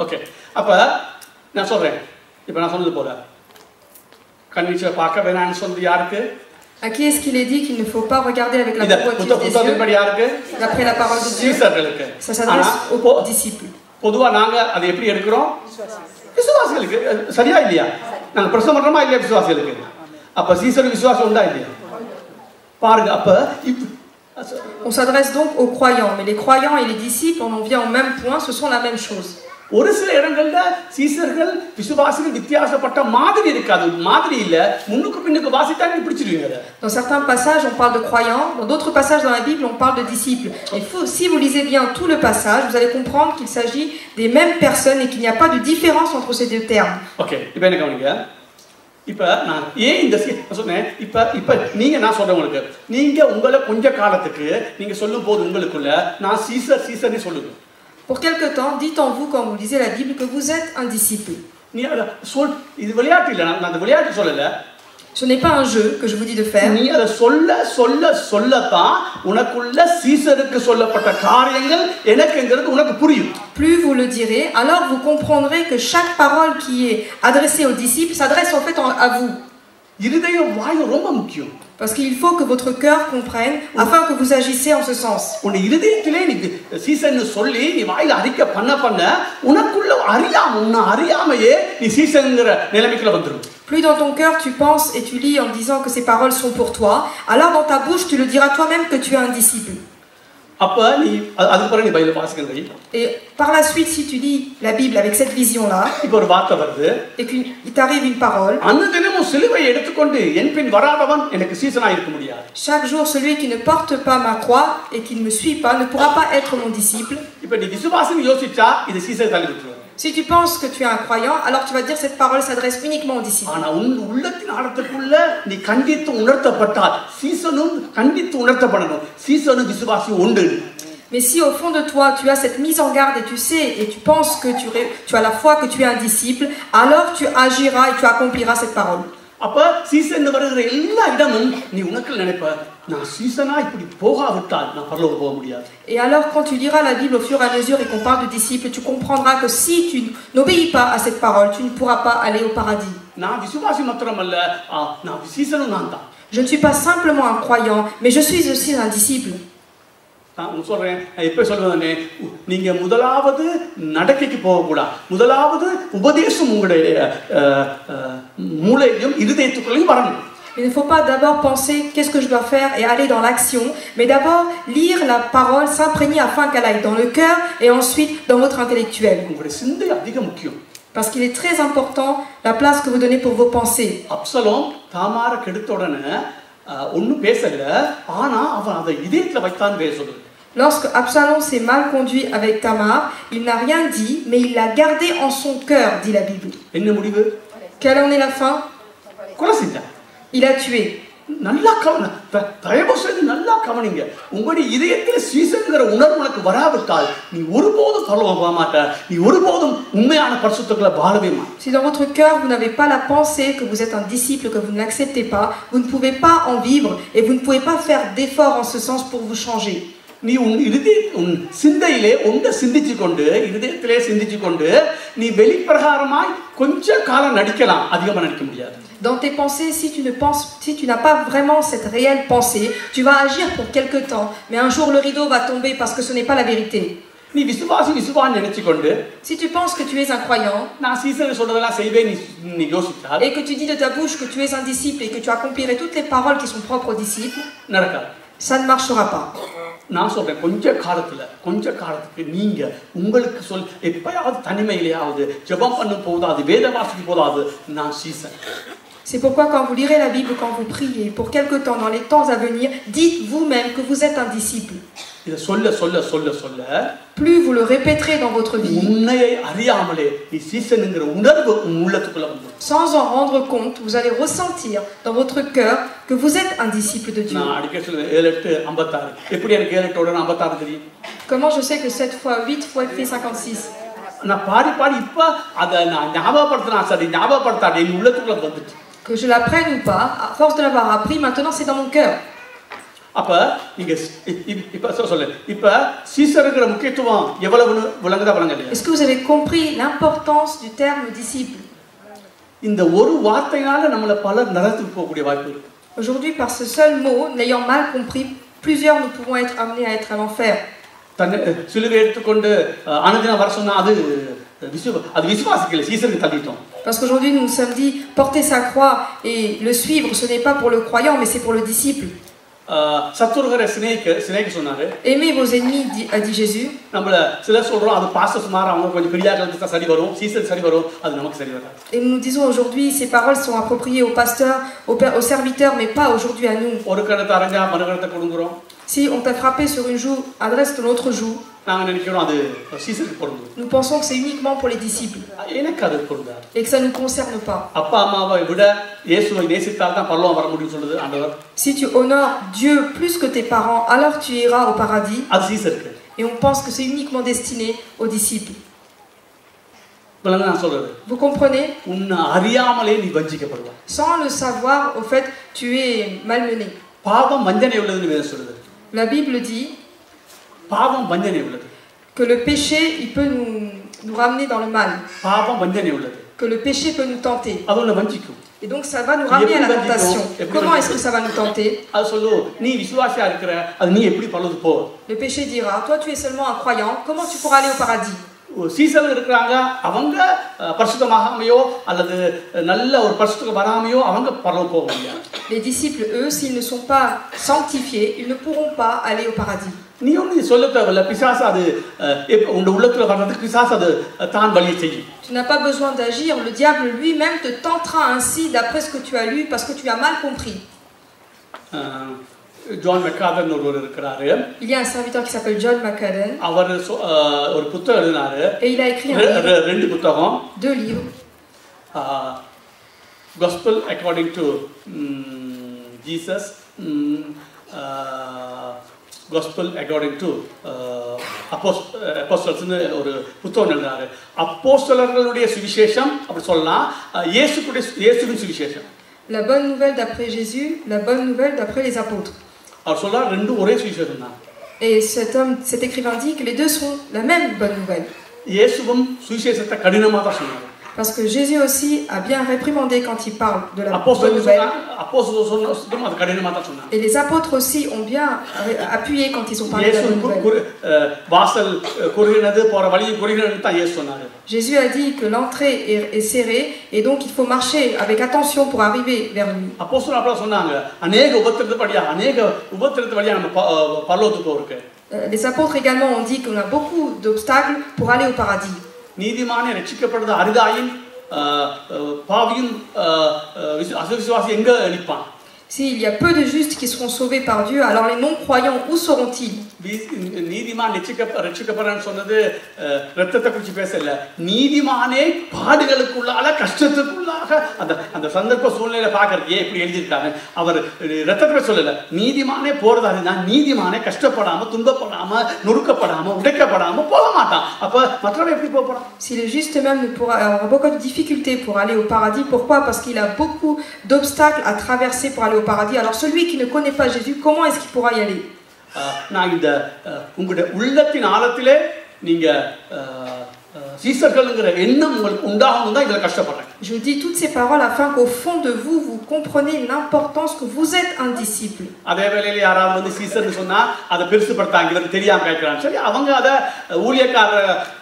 À qui est-ce qu'il est dit qu'il ne faut pas regarder avec la convoitise des yeux? D'après la parole de Dieu, ça s'adresse aux disciples. On s'adresse donc aux croyants, mais les croyants et les disciples, on en vient au même point, ce sont la même chose. ஒரு சில இடங்கள்ல சீசர்கள் விசுவாசிகள் வித்தியாசப்பட்ட மாதிரி இருக்காது. மாதிரி இல்ல, முன்னுக்கு பின்னுக்கு வாசித்தா நீங்க பிடிச்சிடுவீங்க. Dans certains passages on parle de croyants, dans d'autres passages dans la Bible on parle de disciples. Et si vous lisez bien tout le passage, vous allez comprendre qu'il s'agit des mêmes personnes et qu'il n'y a pas de différence entre ces deux termes. OK, இப்போ என்ன கவனிங்க. இப்போ நான் ஏன் இந்த சொன்னேன், இப்போ நீங்க நான் சொல்றேன் உங்களுக்கு, நீங்க உங்களை கொஞ்ச காலத்துக்கு நீங்க சொல்லும்போது உங்களுக்குள்ள நான் சீசர்னு சொல்லுங்க. Pour quelque temps, dites en vous, quand vous lisez la Bible, que vous êtes un disciple. Ce n'est pas un jeu que je vous dis de faire. Plus vous le direz, alors vous comprendrez que chaque parole qui est adressée aux disciples s'adresse en fait à vous. Parce qu'il faut que votre cœur comprenne afin que vous agissez en ce sens. Plus dans ton cœur tu penses et tu lis en disant que ces paroles sont pour toi, alors dans ta bouche tu le diras toi-même que tu es un disciple. Et par la suite, si tu lis la Bible avec cette vision-là, et qu'il t'arrive une parole, chaque jour, celui qui ne porte pas ma croix et qui ne me suit pas ne pourra pas être mon disciple. Si tu penses que tu es un croyant, alors tu vas dire cette parole s'adresse uniquement aux disciples. Mais si au fond de toi tu as cette mise en garde et tu sais et tu penses que tu as la foi que tu es un disciple, alors tu agiras et tu accompliras cette parole. Et alors quand tu liras la Bible au fur et à mesure et qu'on parle de disciples, tu comprendras que si tu n'obéis pas à cette parole, tu ne pourras pas aller au paradis. Je ne suis pas simplement un croyant, mais je suis aussi un disciple. நீங்க முதலாவது நடக்கைக்கு போக கூடாது. முதலாவது உபதேசம் உங்களுடைய மூளையிலும் இதயத்துக்குள்ளேயும் வரணும். Il ne faut pas d'abord penser qu'est-ce que je dois faire et aller dans l'action, mais d'abord lire la parole, s'imprégner afin qu'elle aille dans le cœur et ensuite dans votre intellectuel. Parce qu'il est très important la place que vous donnez pour vos pensées. Absalom தாமாரை கெடுத்த உடனே ஒன்றும் பேசல, ஆனா அவன் அதை இதயத்துல வைத்தான் பேசுறது. Lorsque Absalom s'est mal conduit avec Tamar, il n'a rien dit, mais il l'a gardé en son cœur, dit la Bible. Quelle en est la fin? Il a tué. நல்லா தயவு செய்து நல்லா கவனிங்க. உங்களுடைய இதயத்தில் சீசன்கிற உணர்வு உனக்கு வராவிட்டால் நீ ஒருபோதும் பரலோகம் போக மாட்ட. நீ ஒருபோதும் உண்மையான பரிசுத்தங்களை வாழவே மாட்ட. Si dans votre cœur vous n'avez pas la pensée que vous êtes un disciple, que vous ne l'acceptez pas, vous ne pouvez pas en vivre et vous ne pouvez pas faire d'efforts en ce sens pour vous changer. நீ உன் சிந்தையிலே ஒன்றை சிந்திச்சு கொண்டு இதயத்திலே சிந்திச்சு கொண்டு நீ வெளிப்பிரகாரமாய் கொஞ்ச காலம் நடிக்கலாம், அதிகமாக நடிக்க முடியாது. Dans tes pensées, si tu n'as pas vraiment cette réelle pensée, tu vas agir pour quelque temps, mais un jour le rideau va tomber parce que ce n'est pas la vérité. நீ விசுவாசி நினைச்சு கொண்டு Si tu penses que tu es un croyant நான் season சொல்றதெல்லாம் செய்வேன் நீ யோசித்தால் et que tu dis de ta bouche que tu es un disciple et que tu accomplirais toutes les paroles qui sont propres aux disciples, நடக்காது. ça ne marchera pas. நான் சொல்றேன் கொஞ்ச காலத்துக்கு நீங்க உங்களுக்கு எப்பயாவது தனிமையிலேயாவது ஜெபம் பண்ணும் போதாது, வேத வாசிக்கும் போதாது நான் season. C'est pourquoi quand vous lirez la Bible, quand vous priez, pour quelque temps, dans les temps à venir, dites vous-même que vous êtes un disciple. இத சொல்ல plus vous le répéterez dans votre vie, உன்னையே அறியாமலே நீ சீசன்ங்கற உணர்வு உன் உள்ளத்துக்குள்ள வந்து sans en rendre compte, vous allez ressentir dans votre cœur que vous êtes un disciple de Dieu. நான் அடிக்கடி சொல்லுவேன் 7 8 56. எப்படி எனக்கு 7 8 ஓட 56 தெரியும்? Comment je sais que 7 fois 8 fois fait 56? நான் பாடி இப்ப அத நான் ஞாபகப்படுத்தாதே என் உள்ளத்துக்குள்ள வந்துச்சு. Que je l'apprenne ou pas, à force de l'avoir appris, maintenant c'est dans mon cœur. அப்ப நீங்க இப்ப சொல்ல இப்ப சீசர்ங்கற முக்கியத்துவம் எவ்வளவு விளங்குதா? Est-ce que vous avez compris l'importance du terme disciple? இந்த ஒரு வார்த்தையால நம்மள பலர் நரகத்துக்கு போக கூடிய வாய்ப்பு இருக்கு. Aujourd'hui, par ce seul mot, n'ayant mal compris, plusieurs nous pouvons être amenés à être à l'enfer. சிலுவை எடுத்துக்கொண்டு அனுதின வர சொன்னா அது விசுவாசிக்கல, சீசருக்கு தள்ளிட்டோம். Parce qu'aujourd'hui nous nous sommes dit porter sa croix et le suivre, ce n'est pas pour le croyant mais c'est pour le disciple. சத்துருகரை சிநேகிக்க சொன்னாரு. Aimez vos ennemis, a dit Jésus. நம்மள சில சொல்றோம் அது பாஸ்டர்ஸ் மாதிரி அவங்க கொஞ்சம் பெரிய ஆட்களுக்கு தான் சரி வரும், சீசன் சரி வரும், அது நமக்கு சரி வராது. Et nous disons aujourd'hui ces paroles sont appropriées aux pasteurs, aux serviteurs mais pas aujourd'hui à nous. ஒரு கணத்தை அரஞ்சா மறுகணத்தை கொடுங்கறோம். Si on t'a frappé sur une joue, adresse de l'autre joue. நாங்க நினைக்கிறோம் அது சீசருக்கு பொருந்தும். Nous pensons que c'est uniquement pour les disciples. எனக்கு அது பொருந்தாது. Et que ça nous concerne pas. அப்பா அம்மாவை விட இயேசுவை நேசித்தால் தான் பரலோகம் வர முடியும் சொல்லுது ஆண்டவர். Si tu honores Dieu plus que tes parents, alors tu iras au paradis. அது சீசருக்கு. Et on pense que c'est uniquement destiné aux disciples. நான் சொல்றது. Vous comprenez? உன்னை அறியாமலே நீ வஞ்சிக்கப்படுவாய். Sans le savoir, au fait, tu es malmené. பாவம் வஞ்சனை உள்ளதுன்னு வேதம் சொல்லுது. La Bible dit பாவம் வஞ்சனை உள்ளது. que le péché, il peut nous ramener dans le mal. பாவம் வஞ்சனை உள்ளது. Que le péché peut nous tenter. அது உன்னை வஞ்சிக்கும். Et donc ça va nous ramener à la tentation. Comment est-ce que ça va nous tenter? அது சொல்லு நீ விசுவாசியா இருக்கிற, அது நீ எப்படி பரலோகத்துக்கு போ? Le péché dira toi tu es seulement un croyant, comment tu pourras aller au paradis? சீசன்ல இருக்காங்க அவங்க பரிசுத்தமாகாமையோ அல்லது நல்ல ஒரு பரிசுத்தம் வராமையோ அவங்க பரலோகம் போக முடியாது. Les disciples eux s'ils ne sont pas sanctifiés, ils ne pourront pas aller au paradis. நீ ஒண்ணு சொல்ல தேவையில்ல, பிசாசு அது உங்க உள்ளத்துல வர்றதுக்கு பிசாசு அது தான் வழியை செய்யும். Tu n'as pas besoin d'agir, le diable lui-même te tentera ainsi d'après ce que tu as lu parce que tu as mal compris. John மெக்காதன் ஒருவர் இருக்கிறாரு. Il y a un serviteur qui s'appelle John McCadden. அவர் ஒரு புத்தகம் எழுதினாரு. Et il a écrit ரெண்டு புத்தகம். 2 livres. Gospel according to Jesus, Gospel according to apostles ஒரு புத்தகம் எழுதினாரு. அப்போஸ்தலர்களுடைய சுவிசேஷம் அப்படி சொல்லலாம், இயேசுவின் சுவிசேஷம். La bonne nouvelle d'après Jésus, la bonne nouvelle d'après les apôtres. அவர் சொல்றார் ரெண்டு ஒரே சுவிசேஷம் தான். Et cet écrivain dit que les deux sont la même bonne nouvelle. இயேசுவும் சுவிசேஷத்தை கடினமா தான் சொன்னார். Parce que Jésus aussi a bien réprimandé quand il parle de la bonne nouvelle. Et les apôtres aussi ont bien appuyé quand ils ont parlé de la bonne nouvelle. Jésus a dit que l'entrée est serrée et donc il faut marcher avec attention pour arriver vers lui. Les apôtres également ont dit qu'on a beaucoup d'obstacles pour aller au paradis. நீதிமானே ரட்சிக்கப்படுறது அரிதாயின் பாவியும் அவிசுவாசி எங்க நிற்பான்? S'il y a peu de justes qui seront sauvés par Dieu, alors les non-croyants, où seront-ils? நீதிமான் ரட்சிக்கப்படுறான்னு சொன்னது ரத்தத்தை குறித்து பேசல. நீதிமானே பாடுகளுக்குள்ளாக கஷ்டத்துக்குள்ளாக அந்த சந்தர்ப்ப சூழ்நிலை பார்க்கறதுக்கு ஏன் இப்படி எழுதியிருக்காங்க? அவர் ரத்தத்தை சொல்லல. நீதிமானே போறதா இருந்தா நீதிமானே கஷ்டப்படாம துன்பப்படாம நொறுக்கப்படாம உடைக்கப்படாம போக மாட்டான். அப்ப மற்றவன் எப்படி போக போறான்? Si le juste même ne pourra avoir beaucoup de difficultés pour aller au paradis, pourquoi? Parce qu'il a beaucoup d'obstacles à traverser pour aller au paradis. Alors celui qui ne connaît pas Jésus, comment est-ce qu'il pourra y aller? நான் இந்த உங்களுடைய உள்ளத்தின் ஆழத்திலே நீங்க சீசர்கள்ங்கற எண்ணம் உங்களுக்கு உண்டாகணும் தான் இதல கஷ்டப்படுறேன். Je dis toutes ces paroles afin qu'au fond de vous, vous compreniez l'importance que vous êtes un disciple. அதே வேளையில யாராவது வந்து சீசர்னு சொன்னா அதை பெருசுபடுத்தாங்க, இவருக்கு தெரியாம கேட்கறாங்க. சரி, அவங்க அத ஊழியக்கார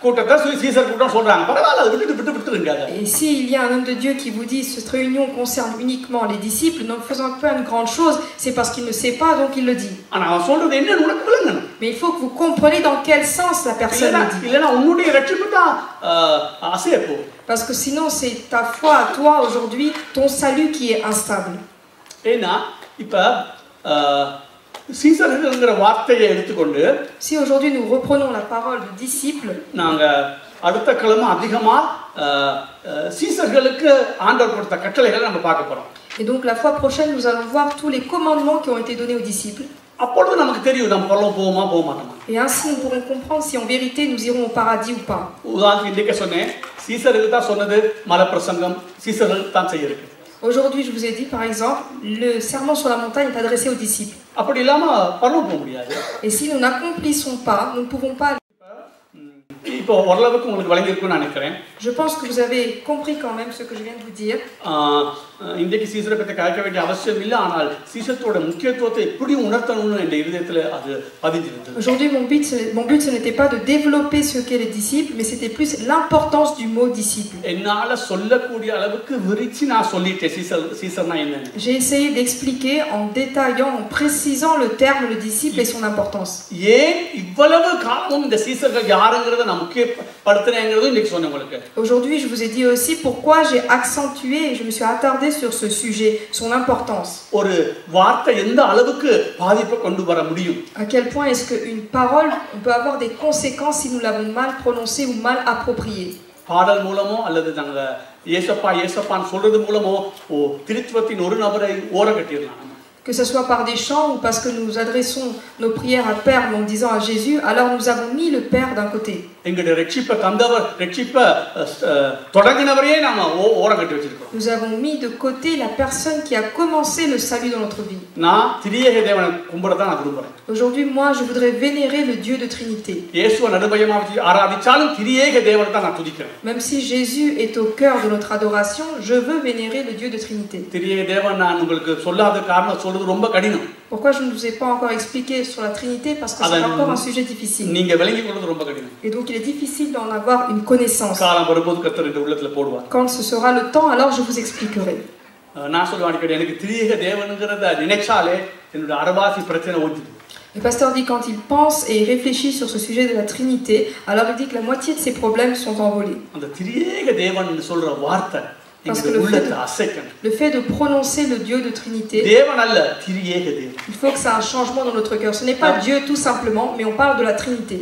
கூட்டத்தை சீசர் கூட்டம் சொல்றாங்க. பரவாயில்லை, அதை விட்டுருங்க. Et s'il y a un homme de Dieu qui vous dit cette réunion concerne uniquement les disciples, ne faisant pas une grande chose, c'est parce qu'il ne sait pas, donc il le dit. ஆனா அவன் சொல்றது என்னன்னு உனக்கு விளங்கணும். Mais il faut que vous compreniez dans quel sens la personne le dit. இல்லனா உன்னுடைய ரட்சிப்பு தான் அசைய போகுது. Parce que sinon c'est ta foi à toi aujourd'hui, ton salut qui est instable. ஏன்னா இப்ப சீசர்கள்ங்கற வார்த்தையை எடுத்துக்கொண்டு si aujourd'hui nous reprenons la parole de disciple, நாங்க அடுத்த கிழமை அதிகமா சீசர்களுக்கு ஆண்டவர் கொடுத்த கட்டளைகளை நம்ம பார்க்க போறோம். Et donc la fois prochaine nous allons voir tous les commandements qui ont été donnés aux disciples. அப்பொழுது நமக்கு தெரியும் நம்ம பரலோகம் போவோமா போக மாட்டோமா. Et ainsi nous pourrons comprendre si en vérité nous irons au paradis ou pas. உதாரணத்துக்கு இன்றைக்கு சொன்னேன், சீசருக்கு தான் சொன்னது மலை பிரசங்கம், சீசர்கள் தான் செய்யிருக்கு. Aujourd'hui je vous ai dit par exemple, le sermon sur la montagne est adressé aux disciples. அப்படி இல்லாம பரலோகம் போக முடியாது. Et si nous n'accomplissons pas, nous ne pouvons pas. இப்போ ஓரளவுக்கு உங்களுக்கு வழங்கி இருக்குன்னு நினைக்கிறேன். Je pense que vous avez compris quand même ce que je viens de vous dire. இன்றைக்கு சீசரை பற்றி கேட்க வேண்டிய அவசியம் இல்லை, ஆனால் சீசத்தோட முக்கியத்துவத்தை எப்படி உணர்த்தணும்னு என் இதயத்தில் அது பதிஞ்சிருந்தது. Aujourd'hui mon but ce n'était pas de développer ce qu'est les disciples, mais c'était plus l'importance du mot disciple. என்னால சொல்லக்கூடிய அளவுக்கு விரிச்சு நான் சொல்லிட்டேன் சீசர்னா என்னன்னு. J'ai essayé d'expliquer en détaillant, en précisant le terme le disciple et son importance. ஏன் இவ்வளவு காலமும் இந்த சீசர்கள் யாருங்கறத நான் முக்கியப்படுத்துறேங்கிறது இன்னைக்கு சொன்னேன் உங்களுக்கு. Aujourd'hui je vous ai dit aussi pourquoi j'ai accentué et je me suis attardé sur ce sujet, son importance. ஒரு வார்த்தை எந்த அளவுக்கு பாதிப்பை கொண்டு வர முடியும்? À quel point est-ce qu'une parole on peut avoir des conséquences si nous l'avons mal prononcée ou mal appropriée? பாடல் மூலமோ அல்லது நாங்க ஏசப்பான்னு சொல்றது மூலமோ திருத்துவத்தின் ஒரு நபரை ஓரங்கட்டிடலாம். Que ce soit par des chants ou parce que nous adressons nos prières à Père en disant à Jésus, alors nous avons mis le Père d'un côté. Nous avons mis de côté la personne qui a commencé le salut dans notre vie. Aujourd'hui, moi, je voudrais vénérer le Dieu de Trinité. Même si Jésus est au cœur de notre adoration, je veux vénérer le Dieu de Trinité. Pourquoi je ne vous ai pas encore expliqué sur la Trinité? Parce que c'est encore un sujet difficile. Et donc il est difficile d'en avoir une connaissance. Quand ce sera le temps, alors je vous expliquerai. Le pasteur dit quand il pense et réfléchit sur ce sujet de la Trinité, alors il dit que la moitié de ses problèmes sont envolés. Parce que le fait de prononcer le Dieu de Trinité, il faut que ça ait un changement dans notre cœur. Ce n'est pas Dieu tout simplement, mais on parle de la Trinité.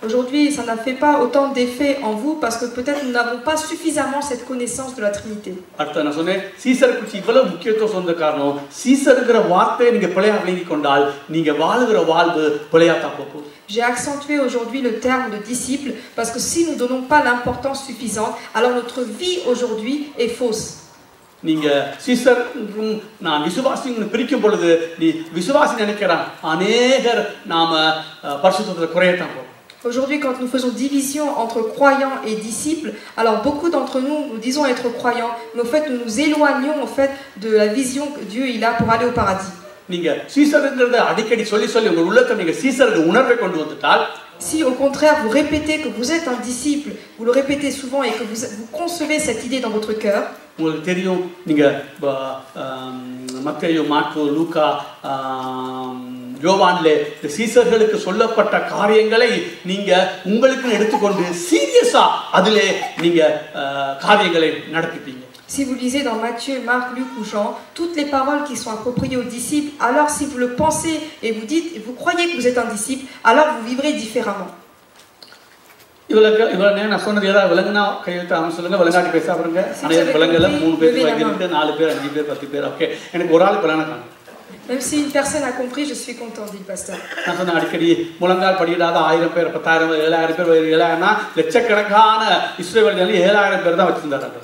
Aujourd'hui, ça n'a fait pas autant d'effet en vous parce que peut-être nous n'avons pas suffisamment cette connaissance de la Trinité. J'ai accentué aujourd'hui le terme de disciple parce que si nous ne donnons pas l'importance suffisante, alors notre vie aujourd'hui est fausse. நீங்க Caesar நான் விசுவாசின்னு பிரிக்கும் பொழுது நீ விசுவாசி நினைக்கிறான் அநேகர் நாம பரிசுத்தத்துல குறையத்தான் போறோம். Aujourd'hui, quand nous faisons division entre croyants et disciples, alors beaucoup d'entre nous, nous disons être croyants, mais au fait, nous nous éloignons en fait de la vision que Dieu il a pour aller au paradis. நீங்க சீசர்ங்கறத அடிக்கடி சொல்லி உங்க உள்ளத்துல நீங்க சீசருக்கு உணர்வை கொண்டு வந்துட்டால், si au contraire vous répétez que vous êtes un disciple, vous le répétez souvent et que vous concevez cette idée dans votre cœur, உங்களுக்கு தெரியும் நீங்க மத்தேயு, மார்க்கு, லூக்கா, யோவானிலே இந்த சீசர்களுக்கு சொல்லப்பட்ட காரியங்களை நீங்க உங்களுக்கு எடுத்துக்கொண்டு சீரியஸா அதிலே நீங்க காரியங்களை நடத்திட்டீங்க. Si vous lisez dans Matthieu, Marc, Luc ou Jean, toutes les paroles qui sont appropriées aux disciples, alors si vous le pensez et vous dites, et vous croyez que vous êtes un disciple, alors vous vivrez différemment. நான் சொன்னது ஏதாவது விலங்குனா கையெழுத்து அவன் சொல்லுங்க, விலங்காட்டி பேச பாருங்க. அனைத்து விலங்குல 3 பேர் 4 பேர் 5 பேர் 10 பேர். ஓகே, எனக்கு ஒரு ஆள் விலங்க காணும். Même si une personne a compris, je suis content, dit le pasteur. நான் சொன்ன அடிக்கடி முழங்கால் படியிடாத 1000 பேர் 10000 7000 பேர் 7000னா லட்சக்கணக்கான இஸ்ரவேலர்கள் 7000 பேர் தான் வச்சிருந்தாங்க.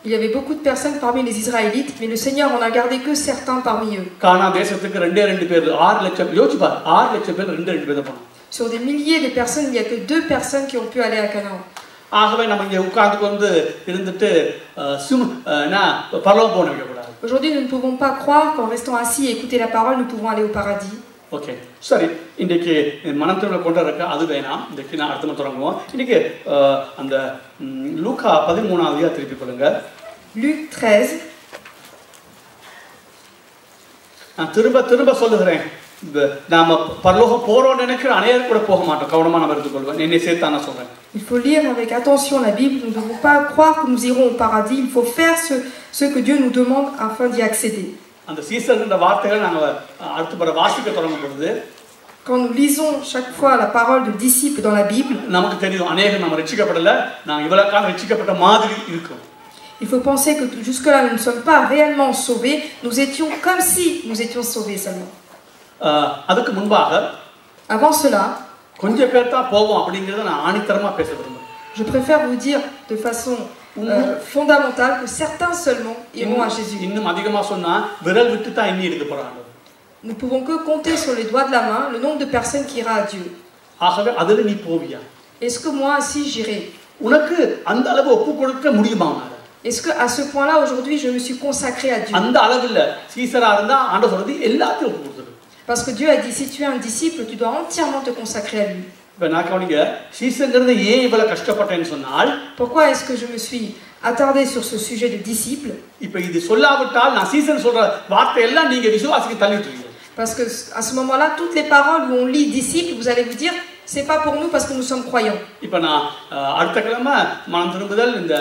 Il y avait beaucoup de personnes parmi les Israélites, mais le Seigneur en a gardé que certains parmi eux. கானான் தேசத்துக்கு 2 பேர் 6 லட்சம் யோசிச்சு பாரு, 6 லட்சம் பேர் 2 பேர் தான் போனாங்க. Sur des milliers de personnes, il n'y a que 2 personnes qui ont pu aller à Canaan. ஆகவே நம்ம இங்க உட்கார்ந்து கொண்டு இருந்துட்டு பரலோகம் போக கூடாது. Aujourd'hui, nous ne pouvons pas croire qu'en restant assis et écouter la parole, nous pouvons aller au paradis. Okay, சரி. இன்றைக்கு மனத்தில கொண்டு இருக்க அது வேணாம். இன்றைக்கு நான் அடுத்த தொடங்குவோம். இன்றைக்கு அந்த லூக்கா 13 திருப்பி கொள்ளுங்க. Luc 13. நான் திரும்ப சொல்லுகிறேன், நாம பரலோகம் போறோம்னு நினைக்கிற அனைவரும் கூட போக மாட்டோம். கவனமா நம்ம எடுத்துக்கொள்வோம். என்னை சேர்த்து நான் சொல்றேன். Il faut lire avec attention la Bible. Nous ne devons pas croire que nous irons au paradis. Il faut faire ce que Dieu nous demande afin d'y accéder. அந்த சீசர்ன்ற வார்த்தைகள் நாங்க அடுத்து வர வாசிக்க தொடங்கும் பொழுது, quand nous lisons chaque fois la parole de disciple dans la Bible, நமக்கு தெரியும் அநேகம் நம்ம ரட்சிக்கப்படல, நாங்க இவ்வளவு காலம் ரட்சிக்கப்பட்ட மாதிரி இருக்கும். Il faut penser que jusque-là nous ne sommes pas réellement sauvés. Nous étions comme si nous étions sauvés seulement. அதுக்கு முன்பாக avant cela, கொஞ்சம் பேர் தான் போவோம் அப்படிங்கறத நான் ஆணித்தரமா பேச விரும்புறேன். Je préfère vous dire de façon fondamentale que certains seulement iront à Jésus. இன்னும் அதிகமா சொன்னா விரல் விட்டு தான் எண்ணி எடுக்க போறாங்க. Nous pouvons que compter sur les doigts de la main le nombre de personnes qui ira à Dieu. ஆகவே அதுல நீ போவியா? Est-ce que moi aussi j'irai? உனக்கு அந்த அளவு ஒப்பு கொடுக்க முடியுமா? Est-ce que à ce point-là aujourd'hui je me suis consacré à Dieu? அந்த அளவு இல்ல. சீசரா இருந்தா ஆண்டவர் சொல்றது எல்லாத்தையும் ஒப்பு கொடுத்துரு. Parce que Dieu a dit, si tu es un disciple, tu dois entièrement te consacrer à lui. Pourquoi est-ce que je me suis attardé sur ce sujet de disciple? Parce que à ce moment-là, toutes les paroles où on lit disciple, vous allez vous dire, c'est pas pour nous parce que nous sommes croyants. இப்போ நான் அடுத்த கிழமை மனம் திரும்புதல் இந்த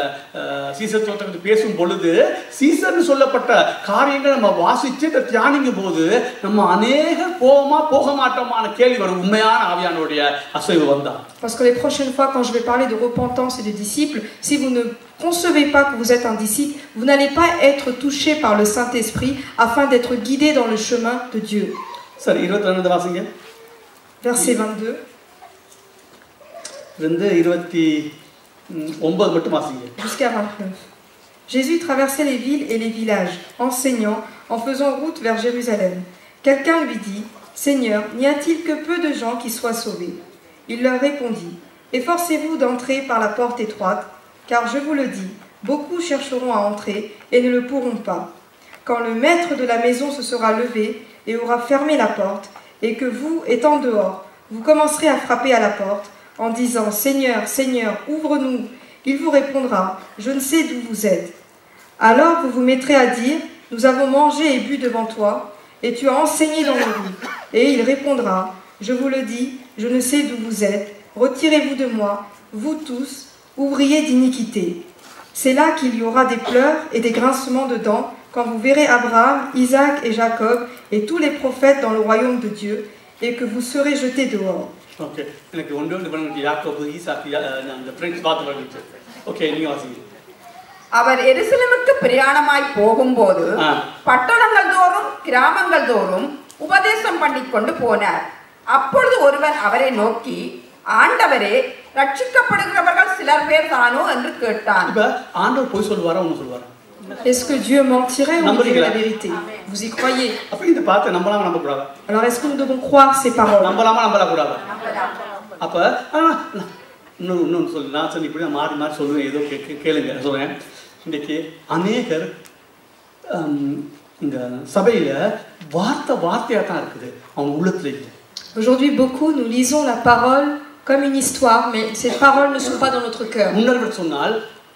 Caesar தோற்றத்தை பேசும் பொழுது சீசர்னு சொல்லப்பட்ட காரியங்களை நம்ம வாசிச்சு தியானிக்கும் போது நம்ம அநேகர் போக மாட்டோமான கேள்வி வரும். உண்மையான ஆவியானவருடைய அசைவு வந்தா. Parce que les prochaines fois quand je vais parler de repentance et de disciples, si vous ne concevez pas que vous êtes un disciple, vous n'allez pas être touché par le Saint-Esprit afin d'être guidé dans le chemin de Dieu. சரி, 22 வாசிங்க. Verset 22. Jusqu'à 29. Jésus traversait les villes et les villages, enseignant, en faisant route vers Jérusalem. Quelqu'un lui dit, « Seigneur, n'y a-t-il que peu de gens qui soient sauvés ?» Il leur répondit, « Efforcez-vous d'entrer par la porte étroite, car je vous le dis, beaucoup chercheront à entrer et ne le pourront pas. Quand le maître de la maison se sera levé et aura fermé la porte, et que vous, étant dehors, vous commencerez à frapper à la porte, en disant « Seigneur, Seigneur, ouvre-nous », il vous répondra « Je ne sais d'où vous êtes ». Alors vous vous mettrez à dire « Nous avons mangé et bu devant toi, et tu as enseigné dans nos rues ». Et il répondra « Je vous le dis, je ne sais d'où vous êtes, retirez-vous de moi, vous tous, ouvriers d'iniquité ». C'est là qu'il y aura des pleurs et des grincements de dents, quand vous verrez Abraham, Isaac et Jacob, et tous les prophètes dans le royaume de Dieu, et que vous serez jetés dehors. Okay, எனக்கு ஒன்று யாக்கோபு ஈசாக்கு அந்த French வார்த்தை வந்துச்சு. Okay, நீங்க வாசிங்க. அவர் எருசலேமுக்கு பிரயாணமாய் போகும்போது பட்டணங்கள் தோறும் கிராமங்கள் தோறும் உபதேசம் பண்ணிக்கொண்டு போனார். அப்பொழுது ஒருவன் அவரை நோக்கி, ஆண்டவரே, ரட்சிக்கப்படுகிறவர்கள் சிலர் பேர் தானோ என்று கேட்டான். இப்ப ஆண்டவர் போய் சொல்வாரா ஒன்னு சொல்வாரா? Est-ce que Dieu mentirait ou dirait la vérité? Vous y croyez? Alors est-ce que nous devons croire ces paroles? Aujourd'hui, beaucoup, nous lisons la parole comme une histoire, mais ces paroles ne sont pas dans notre cœur.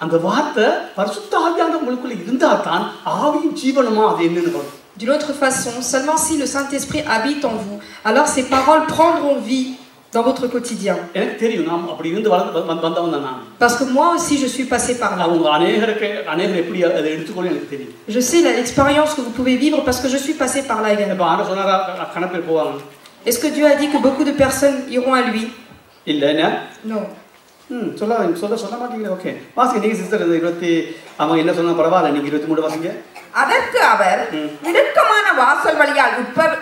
அந்த வார்த்தை பரிசுத்த ஆவியானவர் உங்களுக்குள்ள இருந்தால் தான் ஆவியும் ஜீவனுமா அது என்னன்னு D'une autre façon, seulement si le Saint-Esprit habite en vous, alors ces paroles prendront vie dans votre quotidien. எனக்கு தெரியும் நான் அப்படி இருந்து வந்தவன் தான் நான். Parce que moi aussi je suis passé par là. அவங்க அநேகர் எப்படி அதை எடுத்துக்கொள்ள எனக்கு தெரியும். Je sais l'expérience que vous pouvez vivre parce que je suis passé par là également. இப்ப ஆண்டவர் சொன்னாரா கணப்பேர் போவாங்க. Est-ce que Dieu a dit que beaucoup de personnes iront à lui? இல்ல என்ன? Non. சொல்ல மாட்டீங்களா? ஓகே. வாசிங்க நீங்க சிஸ்டர் 20 அவங்க என்ன சொன்னா பரவாயில்லை நீங்க 23 வாசிங்க. அதற்கு அவர் இடுக்கமான வாசல் வழியால்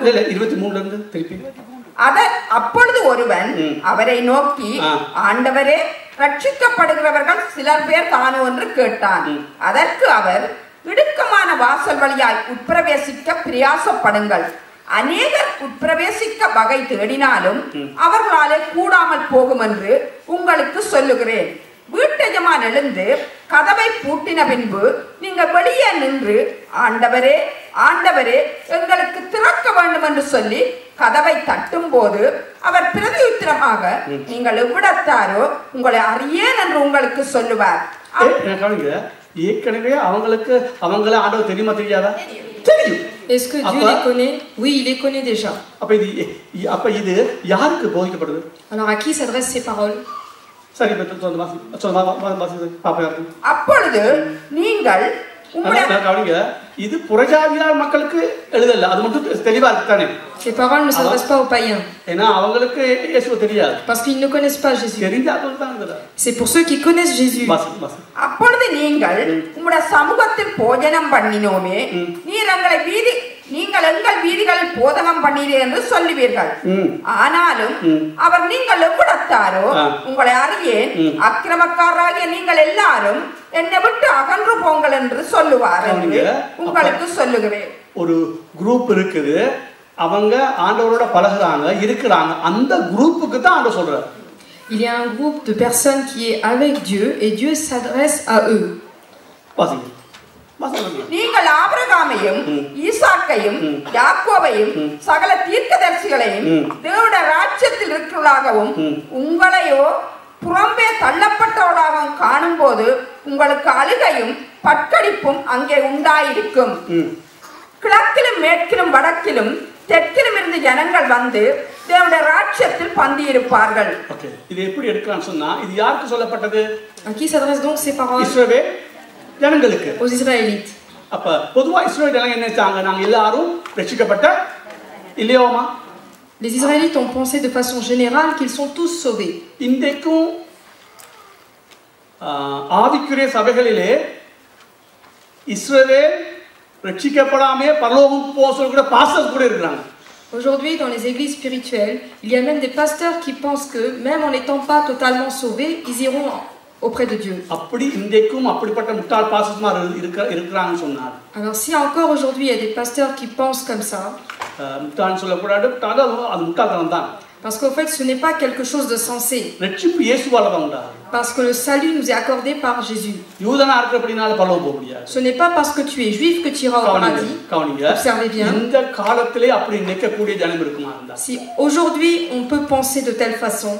இல்ல 23ல இருந்து திருப்பி. அப்பொழுது ஒருவன் அவரை நோக்கி ஆண்டவரே ரட்சிக்கப்படுகிறவர்கள் சிலர் பேர் தானோ என்று கேட்டான். அதற்கு அவர் இடுக்கமான வாசல் வழியாய் உட்பிரவேசிக்க பிரயாசப்படுங்கள். அநேகர் உட்பிரவேசிக்க வகை தேடினாலும் அவர்களாலே கூடாமல் போகும் என்று உங்களுக்கு சொல்லுகிறேன். வீட்டெஜமான் எழுந்து கதவை பூட்டின பின்பு நீங்க வெளியே நின்று ஆண்டவரே ஆண்டவரே எங்களுக்கு திறக்க வேண்டும் என்று சொல்லி கதவை தட்டும் போது அவர் பிரதியுத்தரமாக நீங்கள் எவ்விடத்தாரோ உங்களை அறியேன் என்று உங்களுக்கு சொல்லுவார். ஏற்கனவே அவங்களுக்கு அவங்கள ஆண்டவர் தெரியுமா தெரியாதா? தெரியும். Est-ce que Dieu les connaît? Oui, il les connaît déjà. அப்ப இது யாருக்கு போதிக்கப்படுது? Alors à qui s'adressent ces paroles? சரி அப்பொழுது நீங்கள் இது புறஜாதியார் மக்களுக்கு எழுதல அது மட்டும் தெளிவா இருக்குதானே. Ces paroles ne s'adressent pas aux païens. ஏன்னா அவங்களுக்கு இயேசுவை தெரியாது. Parce qu'ils ne connaissent pas Jésus. தெரிஞ்சவங்க தான் எழுதல. C'est pour ceux qui connaissent Jésus. அப்பொழுது நீங்கள் உம்முடைய சமூகத்தில் போஜனம் பண்ணினோமே நீங்கள் எங்கள் வீதிகளில் போதகம் பண்ணீரே என்று சொல்லுவீர்கள். ஆனாலும் அவர் நீங்கள் எவ்விடத்தாரோ உங்களை அறியேன் அக்கிரமக்காரராகிய நீங்கள் எல்லாரும் என்னை விட்டு அகன்று போங்கள் என்று சொல்லுவார் என்று உங்களுக்கு சொல்லுகிறேன். ஒரு குரூப் இருக்குது அவங்க ஆண்டவரோட பழகுறாங்க இருக்கிறாங்க அந்த குரூப்புக்கு தான் ஆண்டவர் சொல்றார். Il y a un groupe de personnes qui est avec Dieu et Dieu s'adresse à eux. வாசிங்க. நீங்கள் ஆபிரகாமையும் ஈசாக்கையும் யாக்கோபையும் சகல தீர்க்கதரிசிகளையும் தேவனுடைய ராஜ்யத்தில் இருக்கிறவர்களாகவும் உங்களையோ புறம்பே தள்ளப்பட்டவர்களாகவும் காணும் போது உங்களுக்கு அழுகையும் பட்கடிப்பும் அங்கே உண்டாயிருக்கும். கிழக்கிலும் மேற்கிலும் வடக்கிலும் தெற்கிலும் இருந்து ஜனங்கள் வந்து தேவனுடைய ராஜ்யத்தில் பந்தியிருப்பார்கள். ஓகே, இது எப்படி எடுக்கலாம்னு சொன்னா இது யாருக்கு சொல்லப்பட்டது? À qui s'adressent donc ces paroles? இஸ்ரவேல் ஜனங்களுக்கு. Aux Israélites. அப்ப பொதுவா இஸ்ரவேல் ஜனங்க என்ன செய்றாங்க? நாங்க எல்லாரும் ரட்சிக்கப்பட்ட இல்லையோமா? Les Israélites ont pensé de façon générale qu'ils sont tous sauvés. இன்றைக்கும் ஆவிக்குரிய சபைகளிலே இஸ்ரவேல் ரட்சிக்கப்படாமே பரலோகம் போக சொல்ற பாஸ்டர்ஸ் கூட இருக்காங்க. Aujourd'hui, dans les églises spirituelles, il y a même des pasteurs qui pensent que, même en n'étant pas totalement sauvés, ils iront auprès de Dieu. Alors si encore aujourd'hui il y a des pasteurs qui pensent comme ça, parce qu'en fait ce n'est pas quelque chose de sensé, parce que le salut nous est accordé par Jésus. Ce n'est pas parce que tu es juif que tu iras au paradis. Observez bien. Si aujourd'hui on peut penser de telle façon,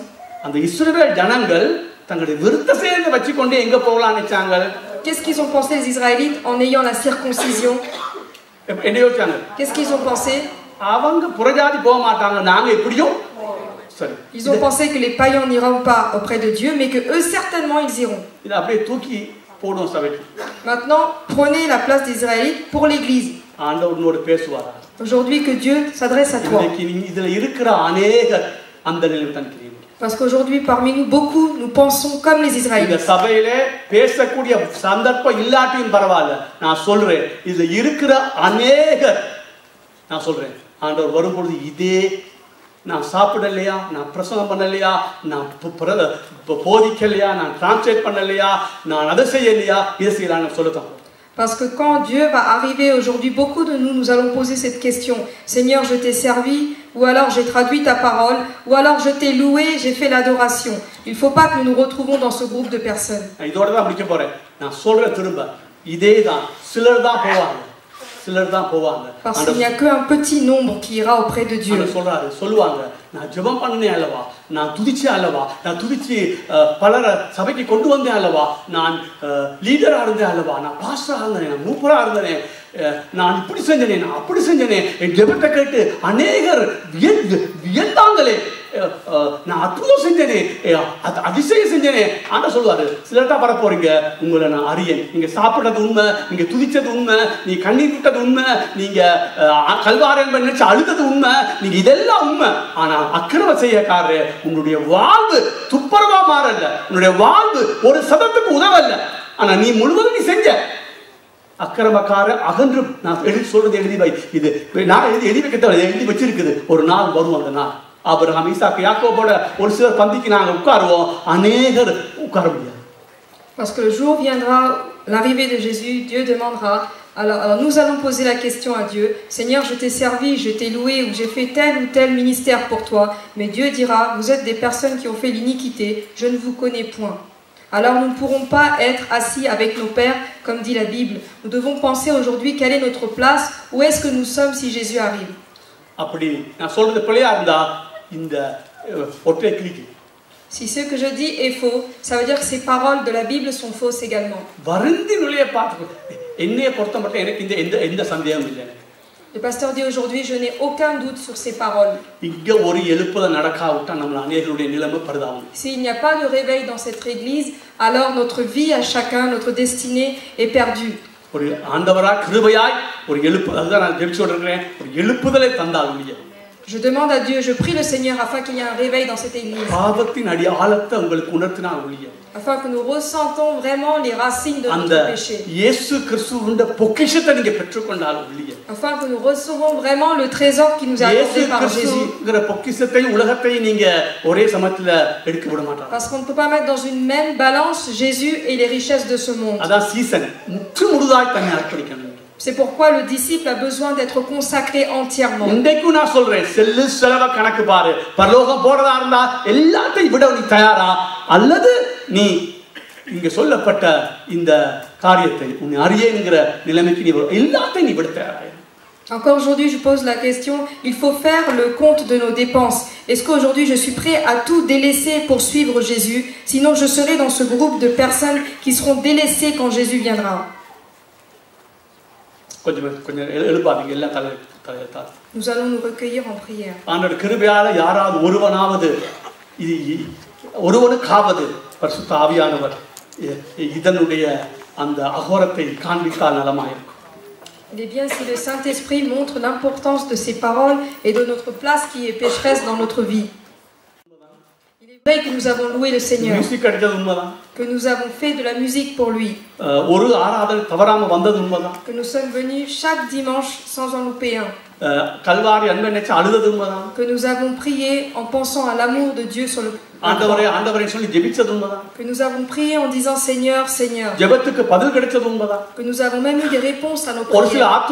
qu'est-ce qu'ils ont pensé les Israélites en ayant la circoncision? Qu'est-ce qu'ils ont pensé? Ils ont pensé que les païens n'iront pas auprès de Dieu, mais que eux certainement ils iront. Maintenant, prenez la place des Israélites pour l'Église. Aujourd'hui que Dieu s'adresse à toi. Parce qu'aujourd'hui, parmi nous, beaucoup, nous pensons comme les Israélites. நான் சாப்பிடலையா, நான் பிரசங்கம் பண்ணலையா, நான் போதிக்கலையா, நான் translate பண்ணலையா, நான் அதை செய்யலையா, இதை செய்யலாம்னு சொல்லலாம். Parce que quand Dieu va arriver aujourd'hui, beaucoup de nous, nous allons poser cette question. Seigneur, je t'ai servi, ou alors j'ai traduit ta parole, ou alors je t'ai loué, j'ai fait l'adoration. Il ne faut pas que nous nous retrouvons dans ce groupe de personnes. Parce qu'il n'y a qu'un petit nombre qui ira auprès de Dieu. நான் இப்படி செஞ்சனே, நான் அப்படி செஞ்சனே, என் ஜெபத்தை கேட்டு அநேகர் வியந்தாங்களே, நான் அற்புதம் செஞ்சனே, அதிசயம் செஞ்சனே. ஆனா சொல்லுவாரு, சிலர் தான் வர போறீங்க, உங்களை நான் அறியேன். நீங்க சாப்பிட்டது உண்மை, நீங்க துதிச்சது உண்மை, நீங்க கண்ணீர் விட்டது உண்மை, நீங்க கல்வாரன் நினைச்சு அழுதது உண்மை, நீங்க இதெல்லாம் உண்மை. ஆனா அக்கிரம செய்யக்காரரு, உங்களுடைய வாழ்வு துப்புரவா மாறல, உன்னுடைய வாழ்வு ஒரு சதத்துக்கு உதவல்ல. ஆனா நீ முழுவதும் நீ செஞ்ச. அக்கிரமக்கார அகன்று, நான் சொல்றது எழுதி வை, இது நான் எழுதி வைக்க எழுதி வச்சிருக்குது. ஒரு நாள் வரும், அந்த நாள் ஆபிரகாம், ஈசாக்கு, யாக்கோபோட ஒரு சிலர் பந்திக்கு நாங்க உட்காருவோம், அநேகர் உட்கார முடியாது. Parce que le jour viendra, l'arrivée de Jésus, Dieu demandera, alors nous allons poser la question à Dieu, Seigneur, je t'ai servi, je t'ai loué, ou j'ai fait tel ou tel ministère pour toi, mais Dieu dira, vous êtes des personnes qui ont fait l'iniquité, je ne vous connais point. Alors nous ne pourrons pas être assis avec nos pères, comme dit la Bible. Nous devons penser aujourd'hui quelle est notre place, où est-ce que nous sommes si Jésus arrive. அப்படி நான் சொல்றது பிழையா இருந்தா இந்த ஒற்றை கிளிக்கு. Si ce que je dis est faux, ça veut dire que ces paroles de la Bible sont fausses également. வருந்தி நுழைய பார்த்து என்னைய பொறுத்த மட்டும் எனக்கு இந்த எந்த சந்தேகமும் இல்லை. Le pasteur dit aujourd'hui, je n'ai aucun doute sur ces paroles. இங்க ஒரு எழுப்புதல் நடக்காவிட்டா நம்ம அநேகருடைய நிலைமை பரிதாபம். S'il n'y a pas de réveil dans cette église, alors notre vie à chacun, notre destinée est perdue. ஒரு ஆண்டவராய் கிருபையாய் ஒரு எழுப்புதல், அதுதான் நான் ஜெபிச்சு கொண்டிருக்கிறேன், ஒரு எழுப்புதலை தந்தால் முடிய. Je demande à Dieu, je prie le Seigneur afin qu'il y ait un réveil dans cette église. பாவத்தின் அடி ஆழத்தை உங்களுக்கு உணர்த்தினால் முடிய. Afin que nous ressentons vraiment les racines de notre péché. இயேசு கிறிஸ்துவின் பொக்கிஷத்தை நீங்க பெற்றுக்கொண்டால் முடிய. Afin que nous recevons vraiment le trésor qui nous est accordé par Jésus. கிறிஸ்துவின் பொக்கிஷத்தை உலகத்தை நீங்க ஒரே சமத்துல எடுக்க விட மாட்டாங்க. Parce qu'on ne peut pas mettre dans une même balance Jésus et les richesses de ce monde. அதான் சீசன் முற்று முழுதாய் தன்னை அர்ப்பணிக்கணும். C'est pourquoi le disciple a besoin d'être consacré entièrement. இன்றைக்கு நான் சொல்றேன், செல்லு செலவ கணக்கு பாரு, பரலோகம் போறதா இருந்தா எல்லாத்தையும் விட நீ தயாரா, அல்லது நீ இங்க சொல்லப்பட்ட இந்த காரியத்தை உன்னை அறியேங்கிற நிலைமைக்கு நீ எல்லாத்தையும் நீ விட தயாரா? Encore aujourd'hui, je pose la question, il faut faire le compte de nos dépenses. Est-ce qu'aujourd'hui je suis prêt à tout délaisser pour suivre Jésus? Sinon je serai dans ce groupe de personnes qui seront délaissées quand Jésus viendra. Nous allons nous recueillir en prière. ஆண்டவர் கிருபையால யாராவது ஒருவனாவது ஒருவனுக்காவது பரிசுத்த ஆவியானவர் இதனுடைய அந்த அகோரத்தை காண்பித்தால் நலமாயிருக்கும். Il est bien si le Saint-Esprit montre l'importance de ces paroles et de notre place qui est pécheresse dans notre vie. Il est vrai que nous avons loué le Seigneur, que nous avons fait de la musique pour lui, que nous sommes venus chaque dimanche sans en louper un, que nous avons prié en pensant à l'amour de Dieu sur le que nous avons prié en disant Seigneur, Seigneur, que nous avons même eu des réponses à nos prières,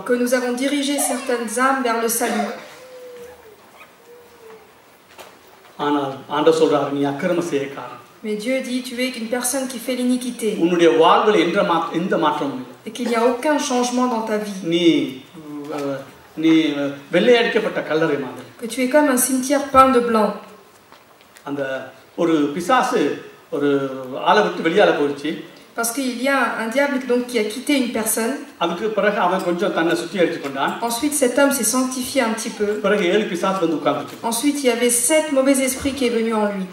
que nous avons dirigé certaines âmes vers le salut. Mais Dieu dit, tu es une personne qui fait l'iniquité et qu'il n'y a aucun changement dans ta vie, que tu es comme un cimetière peint de blanc. Parce qu'il y a un diable donc qui a quitté une personne. Ensuite cet homme s'est sanctifié un petit peu. Ensuite il y avait 7 mauvais esprits qui est venu en lui.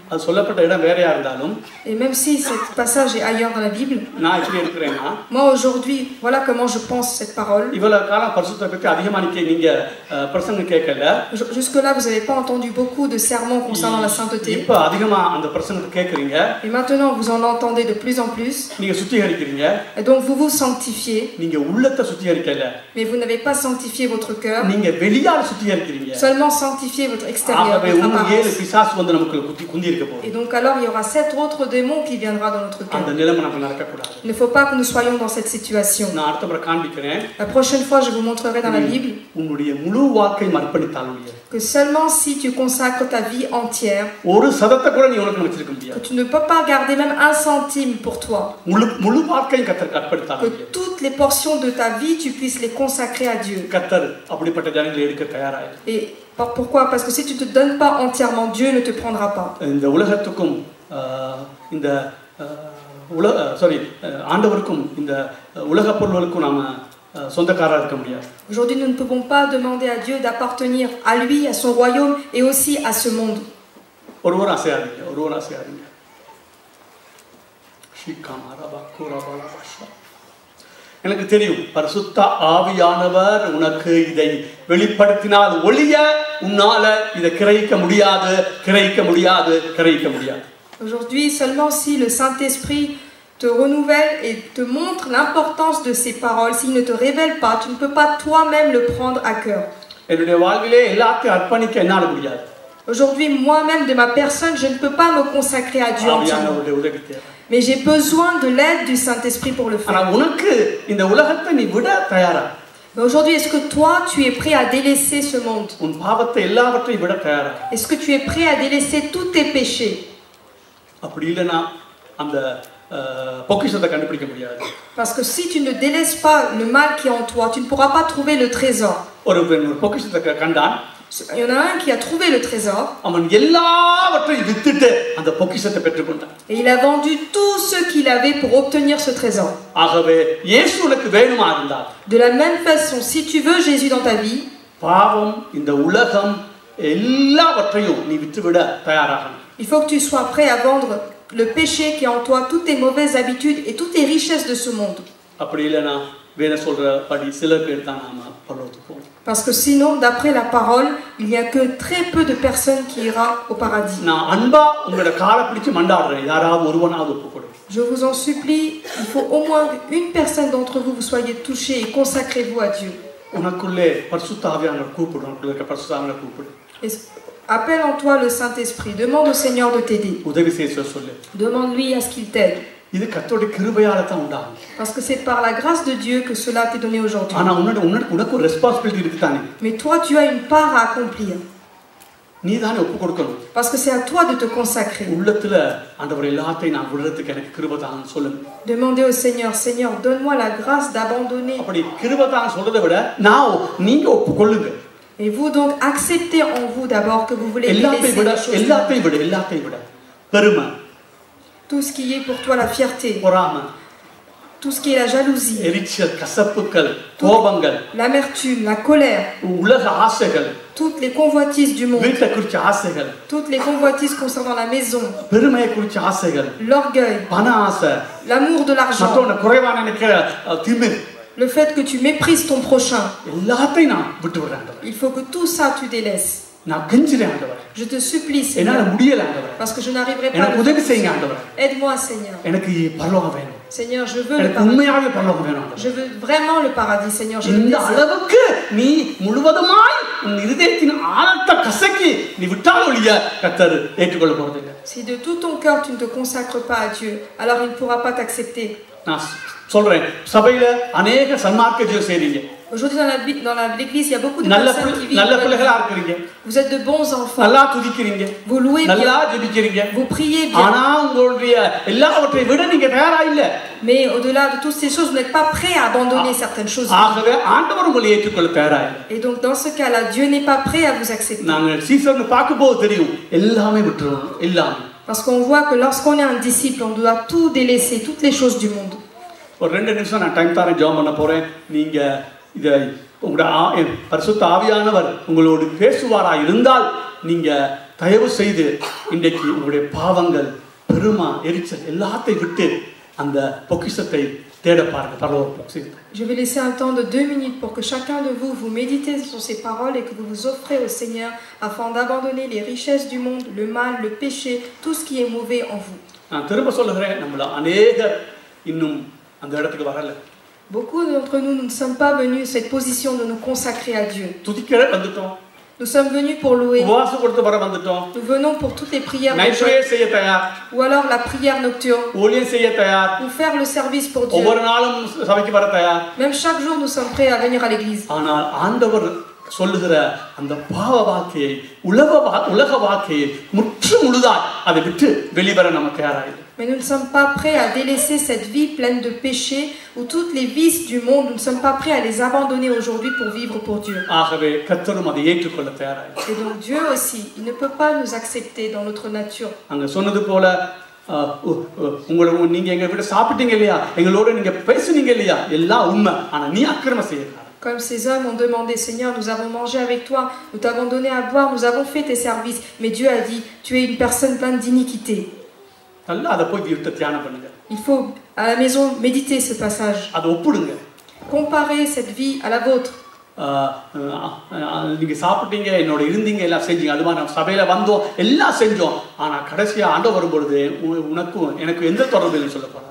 Et même si ce passage est ailleurs dans la Bible, moi aujourd'hui, voilà comment je pense cette parole. Jusque là vous n'avez pas entendu beaucoup de sermons concernant la sainteté. Et maintenant vous en entendez de plus en plus. Et donc vous vous sanctifiez, mais vous n'avez pas sanctifié votre cœur, seulement sanctifié votre extérieur, votre apparence. Et donc alors il y aura 7 autres démons qui viendra dans notre cœur. Il ne faut pas que nous soyons dans cette situation. La prochaine fois je vous montrerai dans la Bible que seulement si tu consacres ta vie entière, que tu ne peux pas garder même un centime pour toi, que toutes les portions de ta vie tu puisses les consacrer à Dieu. Et pourquoi? Parce que si tu ne te donnes pas entièrement, Dieu ne te prendra pas. ஆண்டவருக்கும் இந்த உலக பொருள்களுக்கும் நாம சொந்தக்காரா இருக்க முடியாது. Aujourd'hui, nous ne pouvons pas demander à Dieu d'appartenir à lui, à son royaume et aussi à ce monde. ஒருவர் அசையாதீங்க. எனக்கு தெரியும் பரிசுத்த ஆவியானவர் உனக்கு இதை வெளிப்படுத்தினால் ஒழிய உன்னால இதை கிரகிக்க முடியாது. Aujourd'hui, seulement si le Saint-Esprit te renouvelle et te montre l'importance de ces paroles, s'il ne te révèle pas, tu ne peux pas toi-même le prendre à cœur. என்னுடைய வாழ்விலே எல்லாத்தையும் அர்ப்பணிக்க என்னால முடியாது. Aujourd'hui, moi-même de ma personne, je ne peux pas me consacrer à Dieu entièrement. ஆவியானவருடைய உதவி தேவை. Mais j'ai besoin de l'aide du Saint-Esprit pour le ஆனா faire. உனக்கு இந்த உலகத்தை நீ விட தயாரா? Mais aujourd'hui, est-ce que toi, tu es prêt à délaisser ce monde? உன் பாவத்தை எல்லாவற்றையும் விட தயாரா? Est-ce que tu es prêt à délaisser tous tes péchés? அப்படி இல்லைன்னா அந்த பொக்கிஷத்தை கண்டுபிடிக்க முடியாது. Parce que si tu ne délaisses pas le mal qui est en toi, tu ne pourras pas trouver le trésor. ஒரு பொக்கிஷத்தை கண்டான். Il y en a un qui a trouvé le trésor. அவன் எல்லாவற்றையும் வித்துட்டு அந்த பொக்கிஷத்தை பெற்றுக்கொண்டான். Et il a vendu tout ce qu'il avait pour obtenir ce trésor. ஆகவே இயேசு உனக்கு வேணுமா இருந்தால், De la même façon, si tu veux Jésus dans ta vie, பாவம் இந்த உலகம் எல்லாவற்றையும் நீ விட்டுவிட தயாராகணும். il faut que tu sois prêt à vendre le péché qui est en toi, toutes tes mauvaises habitudes et toutes tes richesses de ce monde. அப்படி இல்லைனா வேத சொல்றபடி சில பேர் தான் நாம பரலோகத்துக்கு போவோம். Parce que sinon, d'après la parole, il n'y a que très peu de personnes qui iront au paradis. நான் அன்பா உங்களோட காலை பிடிச்சு மண்டாடுறேன், யாராவது ஒருவனாவது ஒப்புக்கொடு. Je vous en supplie, il faut au moins une personne d'entre vous, vous soyez touchés et consacrez-vous à Dieu. உனக்குள்ளே பரிசுத்த ஆவியானவர் கூப்பிடு, உனக்குள்ள இருக்க பரிசுத்த ஆவியானவர் கூப்பிடு. Appelle en toi le Saint-Esprit, demande au Seigneur de t'aider. உதவி செய்ய சொல்லு. Demande-lui à ce qu'il t'aide. இது கர்த்தருடைய கிருபையால தான் உண்டாகும். Parce que c'est par la grâce de Dieu que cela t'est donné aujourd'hui. ஆனா உனக்கு ஒரு ரெஸ்பான்சிபிலிட்டி இருக்கு தானே. Mais toi tu as une part à accomplir. நீ தானே ஒப்பு கொடுக்கணும். Parce que c'est à toi de te consacrer. உள்ளத்துல ஆண்டவரே எல்லாத்தையும் நான் விடுறதுக்கு எனக்கு கிருபை தான்னு சொல்லுங்க. Demandez au Seigneur, Seigneur, donne-moi la grâce d'abandonner. அப்படி கிருபை தான் சொல்றதை விட நீங்க ஒப்புக்கொள்ளுங்க. Et vous donc acceptez en vous d'abord que vous voulez laisser les choses. எல்லாத்தையும் விட பெருமை, tout ce qui est pour toi la fierté, பொறாமை, tout ce qui est la jalousie, எரிச்சல், கசப்புகள், கோபங்கள், l'amertume, la colère, உலக ஆசைகள், toutes les convoitises du monde, வீட்டை குறிச்ச ஆசைகள், toutes les convoitises concernant la maison, பெருமையை குறிச்ச ஆசைகள், l'orgueil, பண ஆசை, l'amour de l'argent, மற்றவன குறைவான நினைக்கிற திமிர், le fait que tu méprises ton prochain. எல்லாத்தையும் நான் விட்டு விடுறேன். Il faut que tout ça tu délaisses. நான் கெஞ்சுறேன் ஆண்டவரே. Je te supplie, என்னால Seigneur, முடியல ஆண்டவரே. parce que je n'arriverai pas. எனக்கு உதவி செய்யுங்க ஆண்டவரே. Aide-moi, Seigneur. எனக்கு பரலோகம் வேணும். Seigneur, je veux le எனக்கு paradis. உண்மையாவே பரலோகம் வேணும் ஆண்டவரே. Je veux vraiment le paradis, Seigneur. Je le இந்த désire. அளவுக்கு நீ முழுவதுமாய் உன் இதயத்தின் ஆழத்தை கசக்கி நீ விட்டால் ஒழிய கர்த்தர் ஏற்றுக்கொள்ள போறதில்லை. Si de tout ton cœur tu ne te consacres pas à Dieu, alors il ne pourra pas t'accepter. நான் சொல்றேன், சபையில अनेक சன்மார்க்க ஜீவ செய்றீங்க. Aujourd'hui dans l'église, il y a beaucoup de நல்ல personnes qui vivent. நல்ல பிள்ளைகளா இருக்கீங்க. Vous êtes de bons enfants. நல்லா துதிக்கிறீங்க. Vous louez நல்லா bien. ஜெபிக்கிறீங்க. Vous priez bien. ஆனா உங்களுடைய எல்லாவற்றையும் விட நீங்க தயாரா இல்ல. Mais au-delà de toutes ces choses, vous n'êtes pas prêt à abandonner certaines choses. ஆகவே ஆண்டவர் உங்களை ஏற்றுக்கொள்ள தயாரா இல்ல. Et donc dans ce cas-là, Dieu n'est pas prêt à vous accepter. நாங்க சீசர்னு பாக்கும்போது தெரியும், எல்லாமே விட்டுறணும், எல்லாமே. Parce qu'on voit que lorsqu'on est un disciple, on doit tout délaisser, toutes les choses du monde. ஒரு 2 நிமிஷம் நான் டைம் தரேன், ஜெபம் பண்ண போறேன். நீங்க இத உங்களுடைய பரிசுத்த ஆவியானவர் உங்களோடு பேசுவாரா இருந்தால் நீங்க தயவு செய்து இன்றைக்கு உங்களுடைய பாவங்கள், பெருமை, எரிச்சல் எல்லாத்தையும் விட்டு அந்த பொக்கிஷத்தை தேட பாருங்க, பரலோக பொக்கிஷத்தை. Je vais laisser un temps de 2 minutes pour que chacun de vous méditez sur ces paroles et que vous vous offrez au Seigneur afin d'abandonner les richesses du monde, le mal, le péché, tout ce qui est mauvais en vous. நான் திரும்ப சொல்லுகிறேன், நம்மள அநேகர் இன்னும் அந்த இடத்துக்கு வரல. Beaucoup d'entre nous, nous ne sommes pas venus à cette position de nous consacrer à Dieu. துதிக்கிற வந்துட்டோம். Nous sommes venus pour louer. உபவாசம் கொடுத்து வர வந்துட்டோம். Nous venons pour toutes les prières de night jeûne, prayer செய்ய தயார். ou alors la prière nocturne, ஊழியம் செய்ய தயார். ou faire le service pour Dieu. ஒவ்வொரு நாளும் சபைக்கு வர தயார். Même chaque jour, nous sommes prêts à venir à l'église. ஆனால் ஆண்டவர் சொல்லுகிற அந்த பாவ வாக்கையை, உலக வாக்கையை முற்று முழுதாய் அதை விட்டு வெளிவர நம்ம தயாராயில்லை. Mais nous ne sommes pas prêts à délaisser cette vie pleine de péchés ou toutes les vices du monde. Nous ne sommes pas prêts à les abandonner aujourd'hui pour vivre pour Dieu. ஆகவே கர்த்தரும் அதை ஏற்றுக்கொள்ள தயாராயில்லை. Et donc Dieu aussi, il ne peut pas nous accepter dans notre nature. அங்க சொன்னது போல உங்களுக்கு நீங்க எங்க வீட்டை சாப்பிட்டீங்க இல்லையா, எங்களோட நீங்க பேசுனீங்க இல்லையா, எல்லாம் உண்மை. ஆனா நீ அக்கிரமம் செய்யறாங்க. Comme ces hommes ont demandé, Seigneur, nous avons mangé avec toi, nous t'avons donné à boire, nous avons fait tes services. Mais Dieu a dit, tu es une personne pleine d'iniquité. Il faut à la maison méditer ce passage. Comparer cette vie à la vôtre. நீங்க சாப்பிட்டீங்க, என்னோட இருந்தீங்க, எல்லாம் செஞ்சீங்க, அது மாதிரி நம்ம சபையில வந்தோம், எல்லாம் செஞ்சோம். ஆனா கடைசியா ஆண்டவர் வரும்பொழுது உனக்கும் எனக்கு எந்த தொடர்பு இல்லைன்னு சொல்ல போறார்.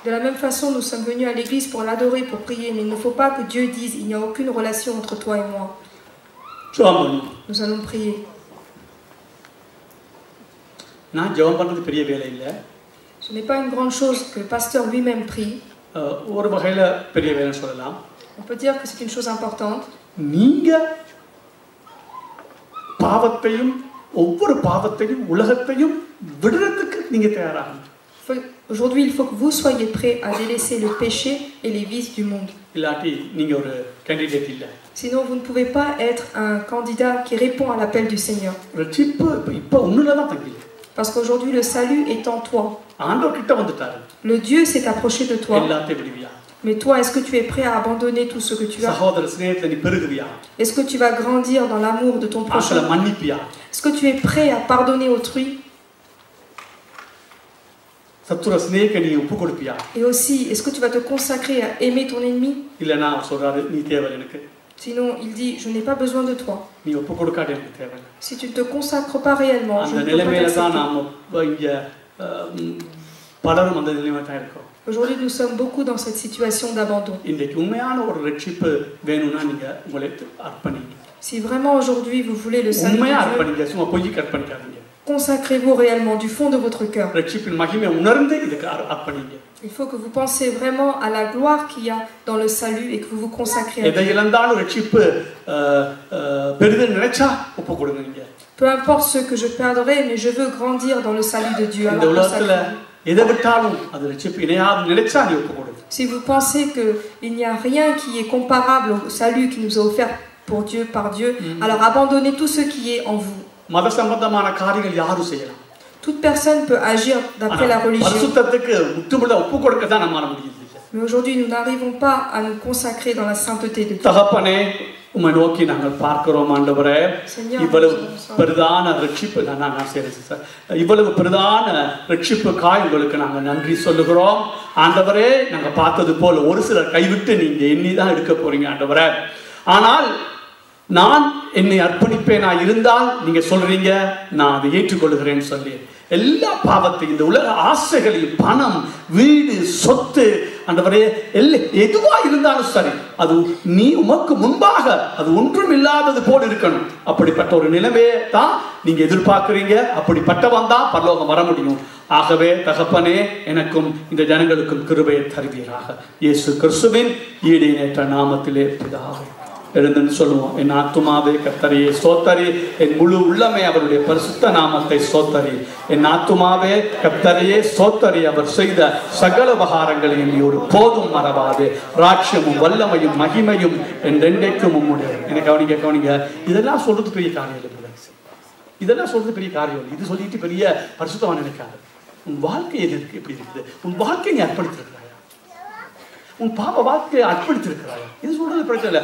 De la même façon, nous sommes venus à l'église pour l'adorer, pour prier, mais il ne faut pas que Dieu dise il n'y a aucune relation entre toi et moi. Nous allons prier. நான் ஜெபம் பண்றது பெரிய வேலை இல்ல. Ce n'est pas une grande chose que le pasteur lui-même prie. ஒரு வகையில பெரிய வேலைன்னு சொல்லலாம். On peut dire que c'est une chose importante. நீங்க பாவத்தையும் ஒவ்வொரு பாவத்தையும் உலகத்தையும் விடுறதுக்கு நீங்க தயாராகணும். Aujourd'hui, il faut que vous soyez prêts à délaisser le péché et les vices du monde. இல்லாட்டி நீங்க ஒரு கேண்டிடேட் இல்ல. Sinon, vous ne pouvez pas être un candidat qui répond à l'appel du Seigneur. இப்ப ஒண்ணுல தான் தங்கி. Parce qu'aujourd'hui, le salut est en toi. ஆண்டவர் கிட்ட வந்துட்டாரு. Le Dieu s'est approché de toi. எல்லாத்தையும் விடுவியா? Mais toi, est-ce que tu es prêt à abandonner tout ce que tu as? சகோதர ஸ்நேகத்துல நீ பெருகுவியா? Est-ce que tu vas grandir dans l'amour de ton prochain? மன்னிப்பியா? Est-ce que tu es prêt à pardonner autrui? சத்துர ஸ்நேக நீ ஒப்பு கொடுப்பியா? Et aussi, est-ce que tu vas te consacrer à aimer ton ennemi? இல்லனா சொல்றாரு நீ தேவை எனக்கு. Sinon, il dit je n'ai pas besoin de toi. நீ ஒப்பு கொடுக்காதே எனக்கு தேவை. Si tu ne te consacres pas réellement, je ne peux pas t'accepter. பலரும் அந்த நிலைமையில தான் இருக்கோம். Aujourd'hui, nous sommes beaucoup dans cette situation d'abandon. இன்றைக்கு உண்மையான ஒரு ரட்சிப்பு வேணும்னா நீங்க உங்களை அர்ப்பணிங்க. Si vraiment aujourd'hui vous voulez le salut, உண்மையா அர்ப்பணிங்க, சும்மா பொய் கற்பனைக்காதீங்க. consacrez-vous réellement du fond de votre cœur. ரட்சிப்பின் மகிமை உணர்ந்து இதுக்கு அர்ப்பணிங்க. Il faut que vous pensiez vraiment à la gloire qu'il y a dans le salut et que vous vous consacriez à Dieu. எதை இழந்தாலும் ரட்சிப்பு பெரிதுன்னு நினைச்சா ஒப்பு கொடுங்க நீங்க. Peu importe ce que je perdrai, mais je veux grandir dans le salut de Dieu. இந்த உலகத்துல எதை விட்டாலும் அது ரட்சிப்பு இணையாது நினைச்சா நீ ஒப்பு கொடு. Si vous pensez que il n'y a rien qui est comparable au salut qui nous est offert pour Dieu par Dieu, alors abandonnez tout ce qui est en vous. மத சம்பந்தமான காரியங்கள் யாரும் செய்யலாம். Toute personne peut agir d'après la religion. பரிசுத்தத்துக்கு முற்றுமுழுதா ஒப்பு கொடுக்க தான் நம்மால முடியுது. Mais aujourd'hui nous n'arrivons pas à nous consacrer dans la sainteté de Dieu. தகப்பனே உம்மை நோக்கி நாங்கள் பார்க்கிறோம் ஆண்டவரே, இவ்வளவு பிரதான ரட்சிப்பு நான் செய்றேன் சார், இவ்வளவு பிரதான ரட்சிப்புக்காய் உங்களுக்கு நாங்கள் நன்றி சொல்லுகிறோம் ஆண்டவரே. நாங்கள் பார்த்தது போல ஒரு சிலர் கைவிட்டு நீங்க எண்ணி தான் எடுக்க போறீங்க ஆண்டவரே. ஆனால் நான் என்னை அர்ப்பணிப்பேனா இருந்தால் நீங்க சொல்றீங்க நான் அதை ஏற்றுக்கொள்கிறேன்னு சொல்லி எல்லா பாவத்தையும் இந்த உலக ஆசைகளையும் பணம் வீடு சொத்து ஆண்டவரே எதுவா இருந்தாலும் சரி அது நீ உமக்கு முன்பாக அது ஒன்றும் இல்லாதது போல இருக்கணும். அப்படிப்பட்ட ஒரு நிலைமையை தான் நீங்க எதிர்பார்க்கிறீங்க. அப்படிப்பட்டவன் தான் பரலோகம் வர முடியும். ஆகவே தகப்பனே எனக்கும் இந்த ஜனங்களுக்கும் கிருபையை தருவீராக. இயேசு கிறிஸ்துவின் ஈடேற்ற நாமத்திலே பிதாவே. எழுந்துன்னு சொல்லுவோம். என் ஆத்துமாவே கர்த்தரையே ஸ்தோத்தரி, என் முழு உள்ளமே அவருடைய பரிசுத்த நாமத்தை ஸ்தோத்தரி. என் ஆத்துமாவே கர்த்தரையே ஸ்தோத்தரி, அவர் செய்த சகல உபகாரங்களையும் நீ ஒரு போதும் மறவாது. ராட்சியமும் வல்லமையும் மகிமையும் என்றென்றைக்கும் உம்முடைய. எனக்கு கவனிங்க இதெல்லாம் சொல்றது பெரிய காரியம் இல்லை. இதெல்லாம் சொல்றது பெரிய காரியம் இல்லை. இது சொல்லிட்டு பெரிய பரிசுத்தமா நினைக்காது. உன் வாழ்க்கை எது இருக்கு, எப்படி இருக்குது? உன் வாழ்க்கை நீ அர்ப்பணித்திருக்கிறாயா? உன் பாவ வாழ்க்கையை அர்ப்பணித்திருக்கிறாயா? இது சொல்றது பிரச்சனை இல்லை.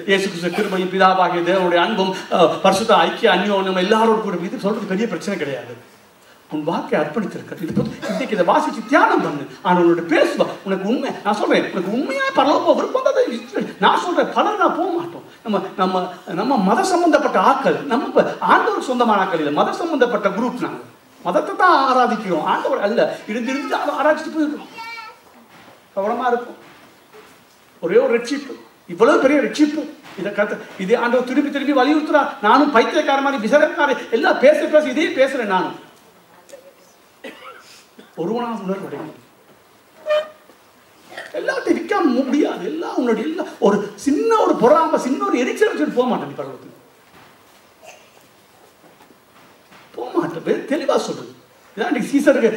இயேசு கிறிஸ்து கிருபையும் பிதாவாகிய தேவனுடைய அன்பும் பரிசுத்த ஐக்கிய அந்யோன்யம் எல்லாரோடும் கூட இது சொல்றது பெரிய பிரச்சனை கிடையாது. உன் வாழ்க்கையை அர்ப்பணித்திருக்கிறது. இது இன்னைக்கு இதை வாசிச்சு தியானம் பண்ணு. ஆனால் உன்னோட பேசுவா உனக்கு உண்மை. நான் சொல்றேன் உனக்கு உண்மையா பரலோகம் விருப்பம் தான். நான் சொல்றேன் பலர் நான் போக மாட்டோம். நம்ம மத சம்பந்தப்பட்ட ஆட்கள், நம்ம ஆண்டவர் சொந்தமான ஆட்கள் இல்லை, மத சம்பந்தப்பட்ட குரூப். நாங்கள் மதத்தை தான் ஆராதிக்கிறோம், ஆண்டவர் அல்ல. இருந்து ஆராய்ச்சிட்டு போயிருக்கோம். கவனமா இருக்கும். ஒரே ஒரு ரட்சிப்பு, இவ்வளவு பெரிய ரட்சிப்பு. இதை இதே ஆண்டவர் திருப்பி வலியுறுத்துறா. நானும் பைத்தியக்கார மாதிரி விசரக்கார எல்லாம் பேச இதே பேசுறேன். நானும் ஒருவனாக உணர்வடையும். எல்லாத்தையும் விற்க முடியாது. எல்லாம் உன்னுடைய எல்லாம் ஒரு சின்ன ஒரு பொறாம சின்ன ஒரு எரிச்சல் போக மாட்டேன். பரவத்துக்கு போக மாட்டேன். தெளிவா சொல்றது. இதான் சீசருக்கு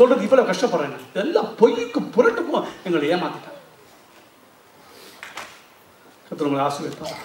சொல்றது. இவ்வளவு கஷ்டப்படுறேன். இதெல்லாம் பொய்க்கும் புரட்டுக்கும் எங்களை ஏமாத்திட்டாங்க. கர்த்தர் உங்களை ஆசீர்வதிப்பார்.